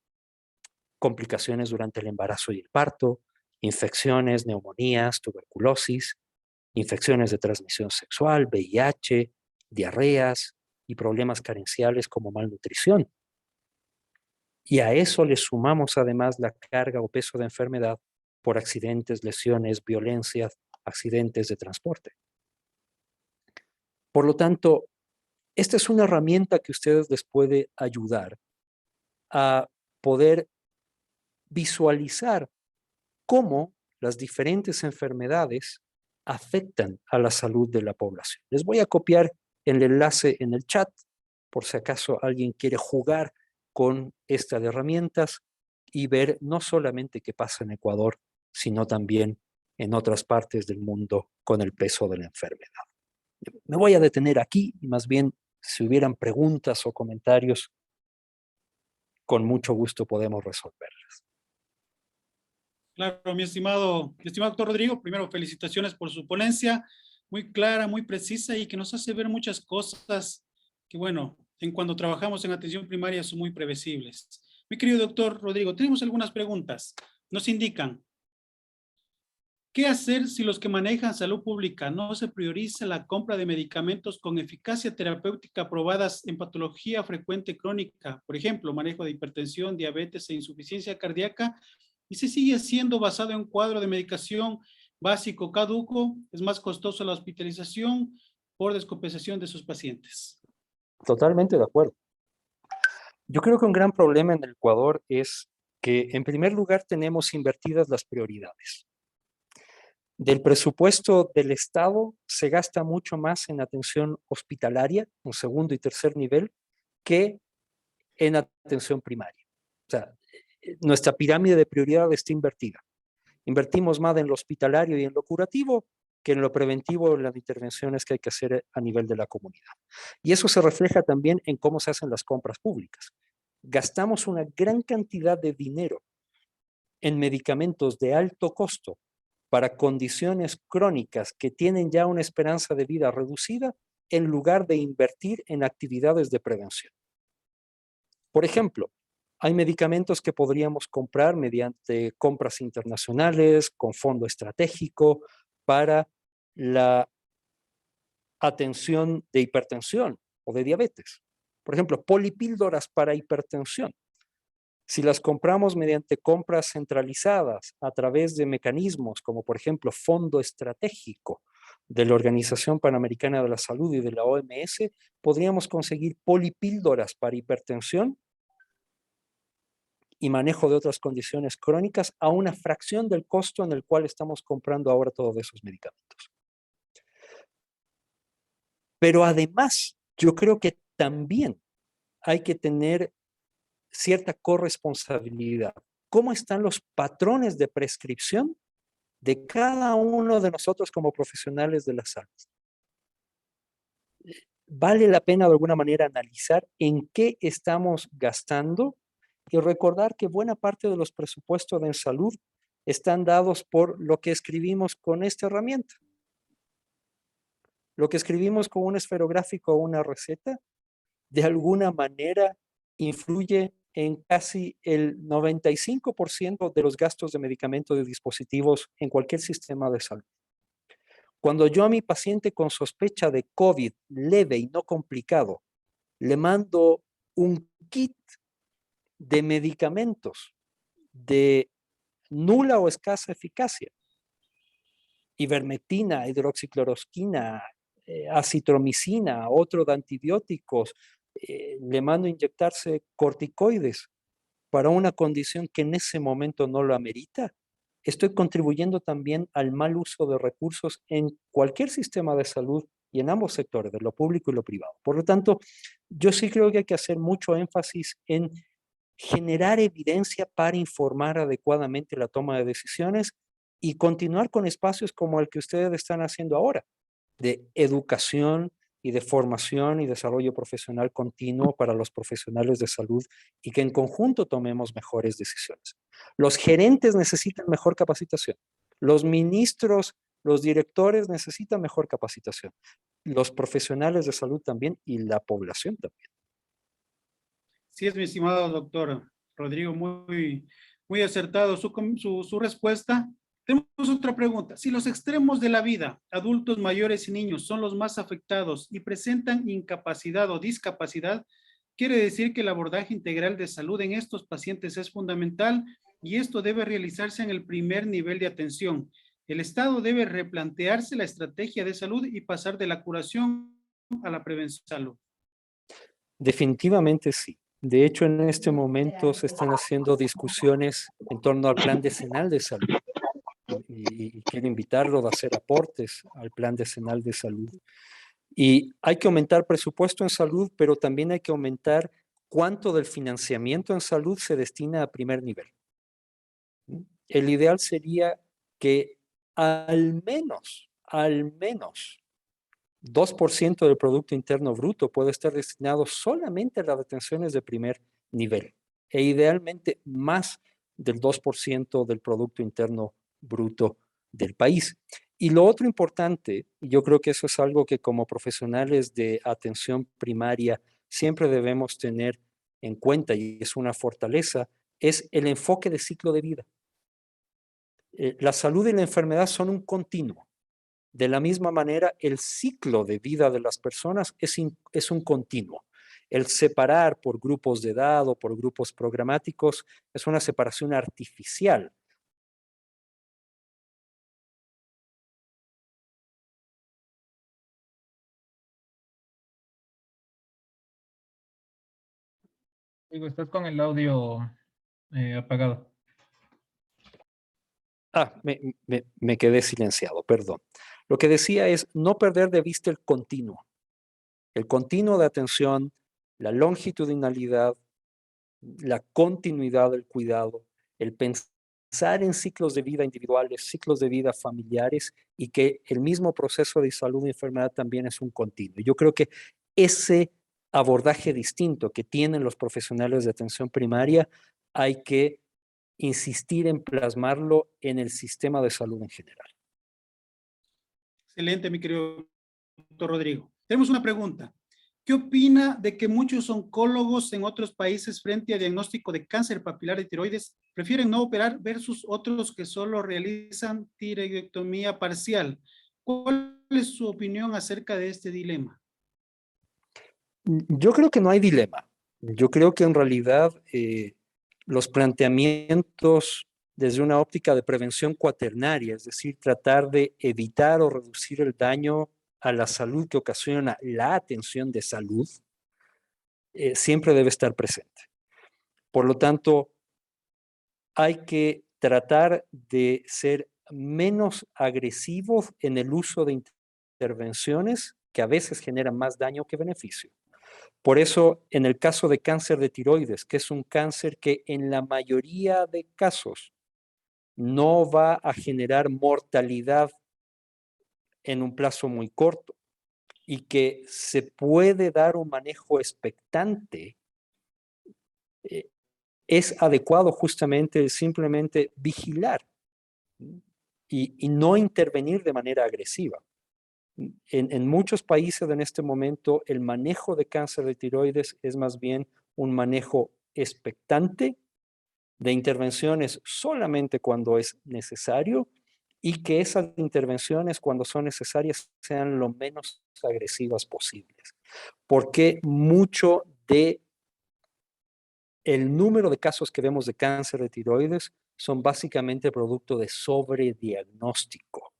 complicaciones durante el embarazo y el parto, infecciones, neumonías, tuberculosis, infecciones de transmisión sexual, VIH, diarreas y problemas carenciales como malnutrición. Y a eso le sumamos además la carga o peso de enfermedad por accidentes, lesiones, violencias, accidentes de transporte. Por lo tanto, esta es una herramienta que a ustedes les puede ayudar a poder visualizar cómo las diferentes enfermedades afectan a la salud de la población. Les voy a copiar el enlace en el chat, por si acaso alguien quiere jugar con esta de herramientas y ver no solamente qué pasa en Ecuador, sino también en otras partes del mundo con el peso de la enfermedad. Me voy a detener aquí y más bien, si hubieran preguntas o comentarios, con mucho gusto podemos resolverlas. Claro, mi estimado doctor Rodrigo, primero felicitaciones por su ponencia, muy clara, muy precisa y que nos hace ver muchas cosas que, bueno, en cuando trabajamos en atención primaria son muy previsibles. Mi querido doctor Rodrigo, tenemos algunas preguntas. Nos indican, ¿qué hacer si los que manejan salud pública no se prioriza la compra de medicamentos con eficacia terapéutica aprobadas en patología frecuente crónica? Por ejemplo, manejo de hipertensión, diabetes e insuficiencia cardíaca, y se sigue siendo basado en un cuadro de medicación básico caduco, es más costoso la hospitalización por descompensación de sus pacientes. Totalmente de acuerdo. Yo creo que un gran problema en el Ecuador es que, en primer lugar, tenemos invertidas las prioridades. Del presupuesto del Estado se gasta mucho más en atención hospitalaria, en segundo y tercer nivel, que en atención primaria. O sea, nuestra pirámide de prioridad está invertida. Invertimos más en lo hospitalario y en lo curativo, que en lo preventivo, las intervenciones que hay que hacer a nivel de la comunidad. Y eso se refleja también en cómo se hacen las compras públicas. Gastamos una gran cantidad de dinero en medicamentos de alto costo para condiciones crónicas que tienen ya una esperanza de vida reducida, en lugar de invertir en actividades de prevención. Por ejemplo, hay medicamentos que podríamos comprar mediante compras internacionales, con fondo estratégico, para la atención de hipertensión o de diabetes. Por ejemplo, polipíldoras para hipertensión. Si las compramos mediante compras centralizadas a través de mecanismos como, por ejemplo, fondo estratégico de la Organización Panamericana de la Salud y de la OMS, podríamos conseguir polipíldoras para hipertensión y manejo de otras condiciones crónicas a una fracción del costo en el cual estamos comprando ahora todos esos medicamentos. Pero además, yo creo que también hay que tener cierta corresponsabilidad. ¿Cómo están los patrones de prescripción de cada uno de nosotros como profesionales de la salud? Vale la pena de alguna manera analizar en qué estamos gastando y recordar que buena parte de los presupuestos de salud están dados por lo que escribimos con esta herramienta. Lo que escribimos con un esferográfico o una receta, de alguna manera influye en casi el 95% de los gastos de medicamentos de dispositivos en cualquier sistema de salud. Cuando yo a mi paciente con sospecha de COVID leve y no complicado, le mando un kit de medicamentos de nula o escasa eficacia, ivermectina, hidroxicloroquina, acitromicina, otro de antibióticos, le mando inyectarse corticoides para una condición que en ese momento no lo amerita, estoy contribuyendo también al mal uso de recursos en cualquier sistema de salud y en ambos sectores, de lo público y lo privado. Por lo tanto, yo sí creo que hay que hacer mucho énfasis en generar evidencia para informar adecuadamente la toma de decisiones y continuar con espacios como el que ustedes están haciendo ahora, de educación y de formación y desarrollo profesional continuo para los profesionales de salud y que en conjunto tomemos mejores decisiones. Los gerentes necesitan mejor capacitación. Los ministros, los directores necesitan mejor capacitación. Los profesionales de salud también y la población también. Sí, es mi estimado doctor Rodrigo, muy acertado su respuesta. Tenemos otra pregunta. Si los extremos de la vida, adultos mayores y niños, son los más afectados y presentan incapacidad o discapacidad, quiere decir que el abordaje integral de salud en estos pacientes es fundamental y esto debe realizarse en el primer nivel de atención. El Estado debe replantearse la estrategia de salud y pasar de la curación a la prevención de salud. Definitivamente sí. De hecho, en este momento se están haciendo discusiones en torno al Plan Decenal de Salud. Y quiero invitarlo a hacer aportes al Plan Decenal de Salud. Y hay que aumentar presupuesto en salud, pero también hay que aumentar cuánto del financiamiento en salud se destina a primer nivel. El ideal sería que al menos 2% del Producto Interno Bruto puede estar destinado solamente a las atenciones de primer nivel e idealmente más del 2% del Producto Interno Bruto del país. Y lo otro importante, y yo creo que eso es algo que como profesionales de atención primaria siempre debemos tener en cuenta y es una fortaleza, es el enfoque de ciclo de vida. La salud y la enfermedad son un continuo. De la misma manera, el ciclo de vida de las personas es un continuo. El separar por grupos de edad o por grupos programáticos es una separación artificial. Digo, estás con el audio apagado. Me quedé silenciado, perdón. Lo que decía es no perder de vista el continuo de atención, la longitudinalidad, la continuidad del cuidado, el pensar pensar en ciclos de vida individuales, ciclos de vida familiares y que el mismo proceso de salud y enfermedad también es un continuo. Yo creo que ese abordaje distinto que tienen los profesionales de atención primaria hay que insistir en plasmarlo en el sistema de salud en general. Excelente, mi querido doctor Rodrigo. Tenemos una pregunta. ¿Qué opina de que muchos oncólogos en otros países frente a diagnóstico de cáncer papilar de tiroides prefieren no operar versus otros que solo realizan tiroidectomía parcial? ¿Cuál es su opinión acerca de este dilema? Yo creo que no hay dilema. Yo creo que en realidad los planteamientos desde una óptica de prevención cuaternaria, es decir, tratar de evitar o reducir el daño a la salud que ocasiona la atención de salud, siempre debe estar presente. Por lo tanto, hay que tratar de ser menos agresivos en el uso de intervenciones que a veces generan más daño que beneficio. Por eso, en el caso de cáncer de tiroides, que es un cáncer que en la mayoría de casos no va a generar mortalidad en un plazo muy corto y que se puede dar un manejo expectante, es adecuado justamente simplemente vigilar y no intervenir de manera agresiva. En muchos países en este momento el manejo de cáncer de tiroides es más bien un manejo expectante de intervenciones solamente cuando es necesario y que esas intervenciones cuando son necesarias sean lo menos agresivas posibles. Porque mucho de el número de casos que vemos de cáncer de tiroides son básicamente producto de sobrediagnóstico.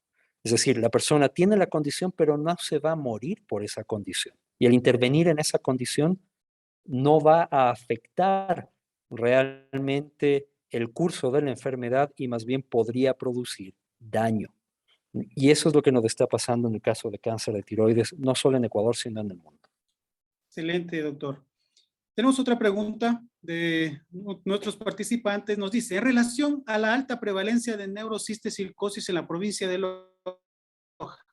Es decir, la persona tiene la condición, pero no se va a morir por esa condición. Y al intervenir en esa condición, no va a afectar realmente el curso de la enfermedad y más bien podría producir daño. Y eso es lo que nos está pasando en el caso de cáncer de tiroides, no solo en Ecuador, sino en el mundo. Excelente, doctor. Tenemos otra pregunta de nuestros participantes. Nos dice, en relación a la alta prevalencia de neurocistecilcosis en la provincia de Loja,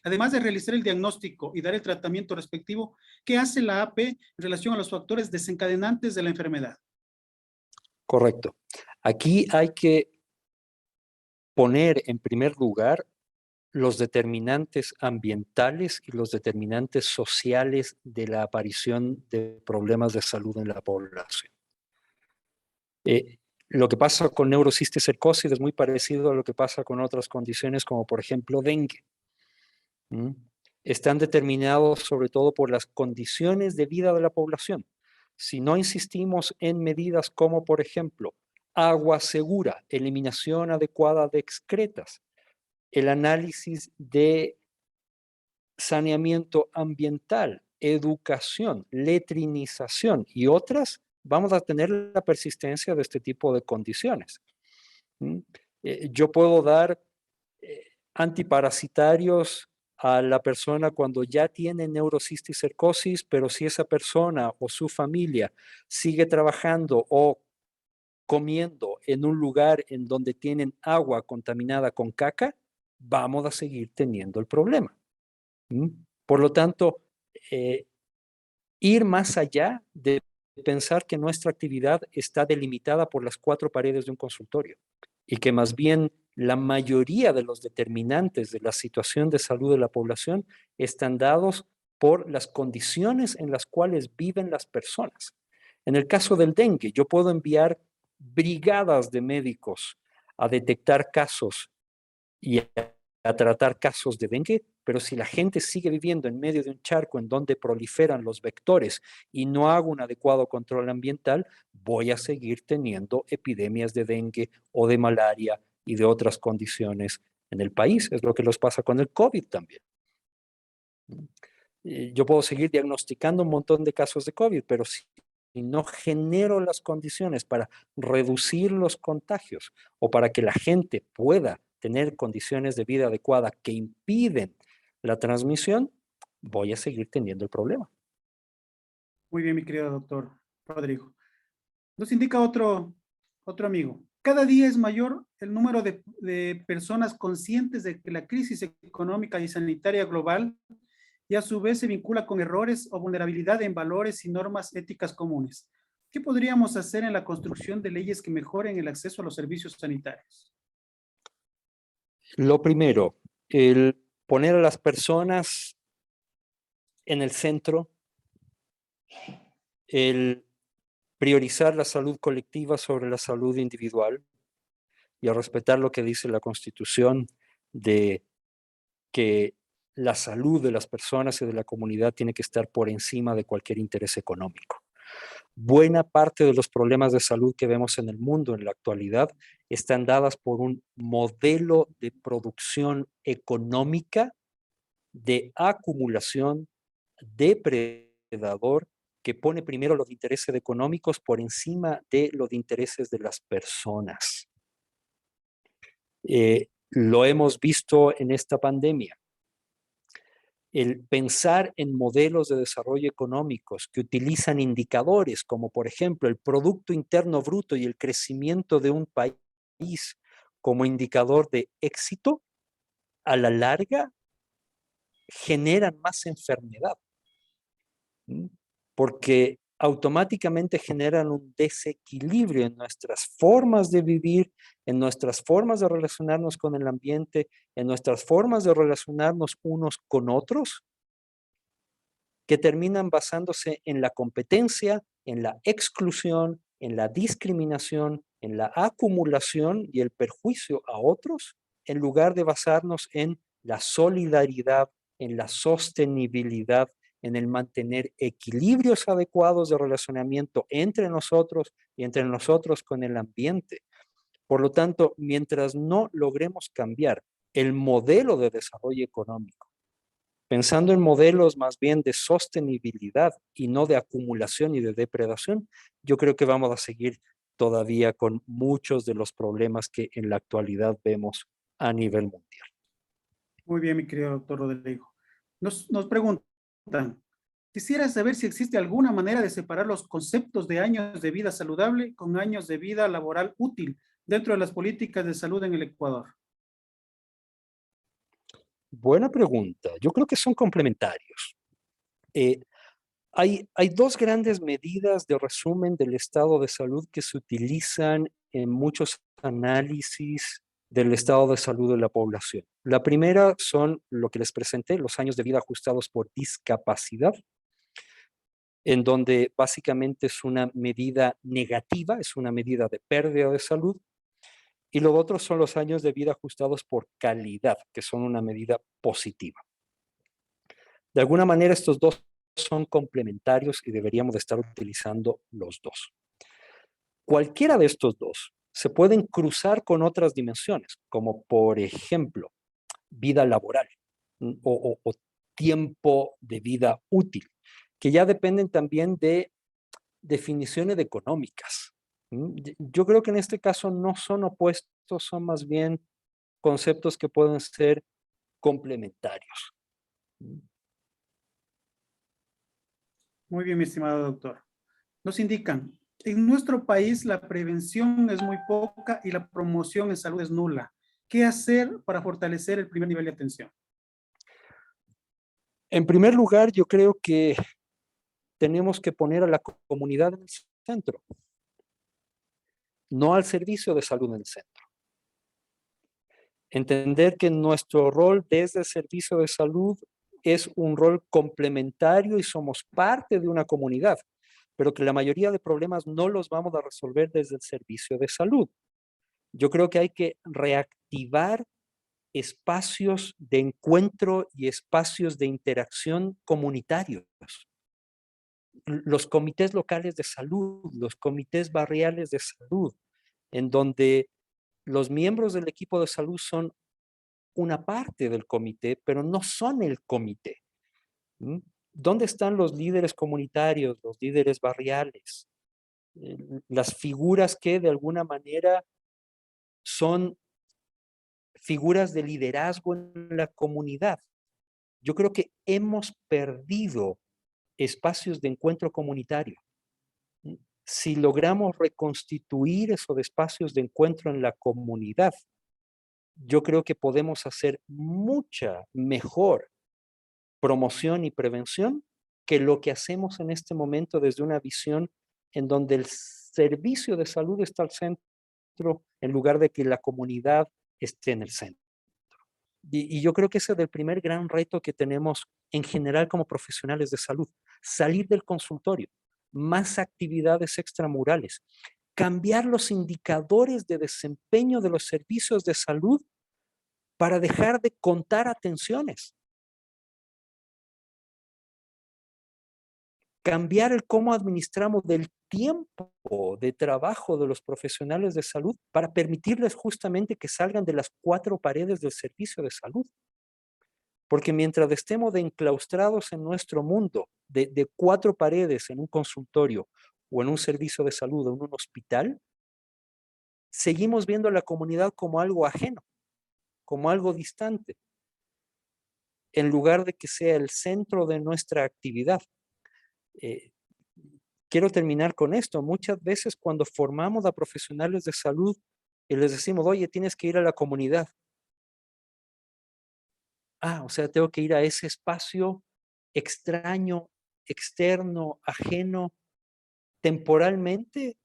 además de realizar el diagnóstico y dar el tratamiento respectivo, ¿qué hace la AP en relación a los factores desencadenantes de la enfermedad? Correcto. Aquí hay que poner en primer lugar los determinantes ambientales y los determinantes sociales de la aparición de problemas de salud en la población. Lo que pasa con neurocisticercosis es muy parecido a lo que pasa con otras condiciones como por ejemplo dengue. Están determinados sobre todo por las condiciones de vida de la población. Si no insistimos en medidas como por ejemplo agua segura, eliminación adecuada de excretas, el análisis de saneamiento ambiental, educación, letrinización y otras, vamos a tener la persistencia de este tipo de condiciones. Yo puedo dar antiparasitarios a la persona cuando ya tiene neurocisticercosis, pero si esa persona o su familia sigue trabajando o comiendo en un lugar en donde tienen agua contaminada con caca, vamos a seguir teniendo el problema. Por lo tanto, ir más allá de pensar que nuestra actividad está delimitada por las 4 paredes de un consultorio y que más bien la mayoría de los determinantes de la situación de salud de la población están dados por las condiciones en las cuales viven las personas. En el caso del dengue, yo puedo enviar brigadas de médicos a detectar casos y a tratar casos de dengue, pero si la gente sigue viviendo en medio de un charco en donde proliferan los vectores y no hago un adecuado control ambiental, voy a seguir teniendo epidemias de dengue o de malaria y de otras condiciones en el país. Es lo que nos pasa con el COVID también. Yo puedo seguir diagnosticando un montón de casos de COVID, pero si no genero las condiciones para reducir los contagios o para que la gente pueda tener condiciones de vida adecuadas que impiden la transmisión, voy a seguir teniendo el problema. Muy bien, mi querido doctor Rodrigo. Nos indica otro amigo. Cada día es mayor el número de personas conscientes de que la crisis económica y sanitaria global y a su vez se vincula con errores o vulnerabilidad en valores y normas éticas comunes. ¿Qué podríamos hacer en la construcción de leyes que mejoren el acceso a los servicios sanitarios? Lo primero, el poner a las personas en el centro, el priorizar la salud colectiva sobre la salud individual y a respetar lo que dice la Constitución de que la salud de las personas y de la comunidad tiene que estar por encima de cualquier interés económico. Buena parte de los problemas de salud que vemos en el mundo en la actualidad están dadas por un modelo de producción económica, de acumulación, depredador, que pone primero los intereses económicos por encima de los intereses de las personas. Lo hemos visto en esta pandemia. El pensar en modelos de desarrollo económicos que utilizan indicadores como, por ejemplo, el Producto Interno Bruto y el crecimiento de un país como indicador de éxito, a la larga generan más enfermedad, porque automáticamente generan un desequilibrio en nuestras formas de vivir, en nuestras formas de relacionarnos con el ambiente, en nuestras formas de relacionarnos unos con otros, que terminan basándose en la competencia, en la exclusión, en la discriminación, en la acumulación y el perjuicio a otros, en lugar de basarnos en la solidaridad, en la sostenibilidad, en el mantener equilibrios adecuados de relacionamiento entre nosotros y entre nosotros con el ambiente. Por lo tanto, mientras no logremos cambiar el modelo de desarrollo económico, pensando en modelos más bien de sostenibilidad y no de acumulación y de depredación, yo creo que vamos a seguir todavía con muchos de los problemas que en la actualidad vemos a nivel mundial. Muy bien, mi querido doctor Rodrigo. Nos preguntan, quisiera saber si existe alguna manera de separar los conceptos de años de vida saludable con años de vida laboral útil dentro de las políticas de salud en el Ecuador. Buena pregunta. Yo creo que son complementarios. Hay dos grandes medidas de resumen del estado de salud que se utilizan en muchos análisis del estado de salud de la población. La primera son lo que les presenté, los años de vida ajustados por discapacidad, en donde básicamente es una medida negativa, es una medida de pérdida de salud, y lo otro son los años de vida ajustados por calidad, que son una medida positiva. De alguna manera estos dos son complementarios y deberíamos de estar utilizando los dos. Cualquiera de estos dos se pueden cruzar con otras dimensiones, como por ejemplo, vida laboral o tiempo de vida útil, que ya dependen también de definiciones económicas. Yo creo que en este caso no son opuestos, son más bien conceptos que pueden ser complementarios. Muy bien, mi estimado doctor. Nos indican, en nuestro país la prevención es muy poca y la promoción en salud es nula. ¿Qué hacer para fortalecer el primer nivel de atención? En primer lugar, yo creo que tenemos que poner a la comunidad en el centro, no al servicio de salud en el centro. Entender que nuestro rol desde el servicio de salud es un rol complementario y somos parte de una comunidad, pero que la mayoría de problemas no los vamos a resolver desde el servicio de salud. Yo creo que hay que reactivar espacios de encuentro y espacios de interacción comunitarios. Los comités locales de salud, los comités barriales de salud, en donde los miembros del equipo de salud son una parte del comité, pero no son el comité. ¿Dónde están los líderes comunitarios, los líderes barriales? Las figuras que de alguna manera son figuras de liderazgo en la comunidad. Yo creo que hemos perdido espacios de encuentro comunitario. si logramos reconstituir esos espacios de encuentro en la comunidad, yo creo que podemos hacer mucha mejor promoción y prevención que lo que hacemos en este momento desde una visión en donde el servicio de salud está al centro en lugar de que la comunidad esté en el centro. Y yo creo que ese es el primer gran reto que tenemos en general como profesionales de salud, salir del consultorio, más actividades extramurales, cambiar los indicadores de desempeño de los servicios de salud para dejar de contar atenciones. Cambiar el cómo administramos del tiempo de trabajo de los profesionales de salud para permitirles justamente que salgan de las 4 paredes del servicio de salud. Porque mientras estemos enclaustrados en nuestro mundo de 4 paredes en un consultorio o en un servicio de salud o en un hospital, seguimos viendo a la comunidad como algo ajeno, como algo distante, en lugar de que sea el centro de nuestra actividad. Quiero terminar con esto. Muchas veces cuando formamos a profesionales de salud y les decimos, oye, tienes que ir a la comunidad. O sea, tengo que ir a ese espacio extraño, externo, ajeno, temporalmente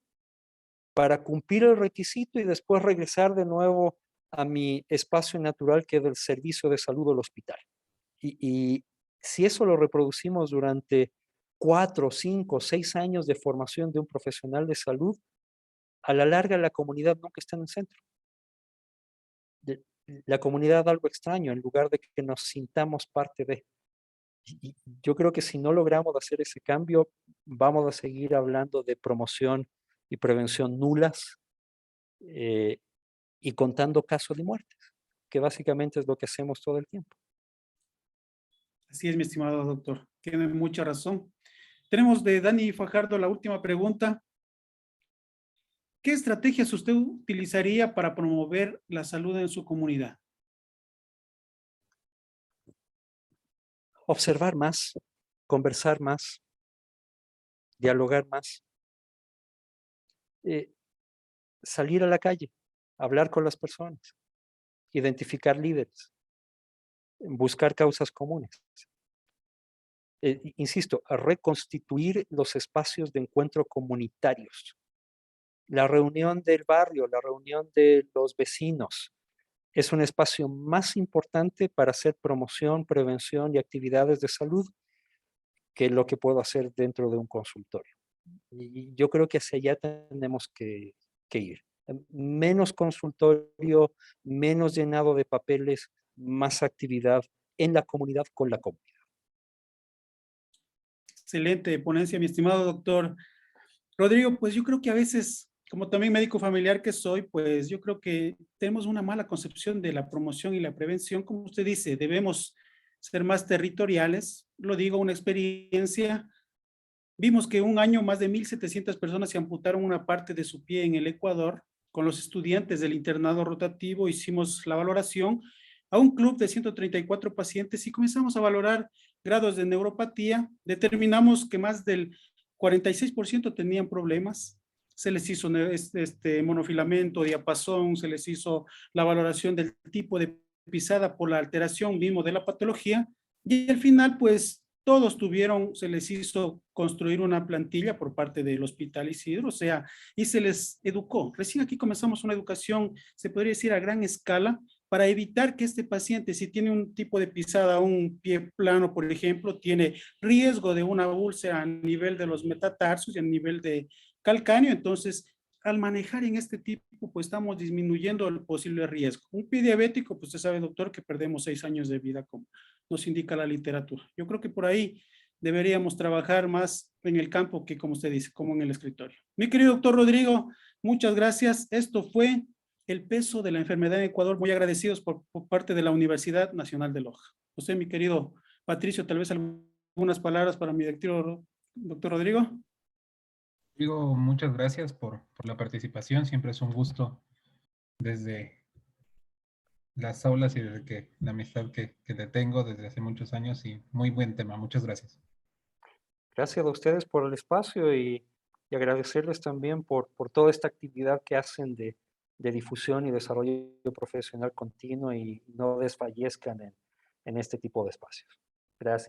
para cumplir el requisito y después regresar de nuevo a mi espacio natural que es el servicio de salud del hospital. Y si eso lo reproducimos durante 4, 5, 6 años de formación de un profesional de salud, a la larga la comunidad nunca está en el centro. La comunidad algo extraño en lugar de que nos sintamos parte de. Y yo creo que si no logramos hacer ese cambio, vamos a seguir hablando de promoción y prevención nulas y contando casos de muertes, que básicamente es lo que hacemos todo el tiempo. Así es, mi estimado doctor. Tiene mucha razón. Tenemos de Dani Fajardo la última pregunta. ¿Qué estrategias usted utilizaría para promover la salud en su comunidad? Observar más, conversar más, dialogar más, salir a la calle, hablar con las personas, identificar líderes, buscar causas comunes. Insisto, a reconstituir los espacios de encuentro comunitarios. La reunión del barrio, la reunión de los vecinos, es un espacio más importante para hacer promoción, prevención y actividades de salud que lo que puedo hacer dentro de un consultorio. Y yo creo que hacia allá tenemos que ir. Menos consultorio, menos llenado de papeles, más actividad en la comunidad con la comunidad. Excelente ponencia, mi estimado doctor Rodrigo. Pues yo creo que a veces, como también médico familiar que soy, pues yo creo que tenemos una mala concepción de la promoción y la prevención. Como usted dice, debemos ser más territoriales. Lo digo, una experiencia. Vimos que un año más de 1,700 personas se amputaron una parte de su pie en el Ecuador. Con los estudiantes del internado rotativo hicimos la valoración a un club de 134 pacientes y comenzamos a valorar grados de neuropatía. Determinamos que más del 46% tenían problemas. Se les hizo monofilamento, diapasón, se les hizo la valoración del tipo de pisada por la alteración mismo de la patología y al final pues todos se les hizo construir una plantilla por parte del Hospital Isidro, o sea, y se les educó. Recién aquí comenzamos una educación, se podría decir a gran escala, para evitar que este paciente, si tiene un tipo de pisada, un pie plano, por ejemplo, tiene riesgo de una úlcera a nivel de los metatarsos y a nivel de calcáneo. Entonces, al manejar en este tipo, pues estamos disminuyendo el posible riesgo. Un pie diabético, pues usted sabe, doctor, que perdemos 6 años de vida, como nos indica la literatura. Yo creo que por ahí deberíamos trabajar más en el campo que, como usted dice, como en el escritorio. Mi querido doctor Rodrigo, muchas gracias. Esto fue el peso de la enfermedad en Ecuador. Muy agradecidos por parte de la Universidad Nacional de Loja. José, mi querido Patricio, tal vez algunas palabras para mi doctor Rodrigo. Digo, muchas gracias por la participación. Siempre es un gusto desde las aulas y desde que la amistad que te tengo desde hace muchos años y muy buen tema. Muchas gracias. Gracias a ustedes por el espacio y y agradecerles también por toda esta actividad que hacen de difusión y desarrollo profesional continuo y no desfallezcan en este tipo de espacios. Gracias.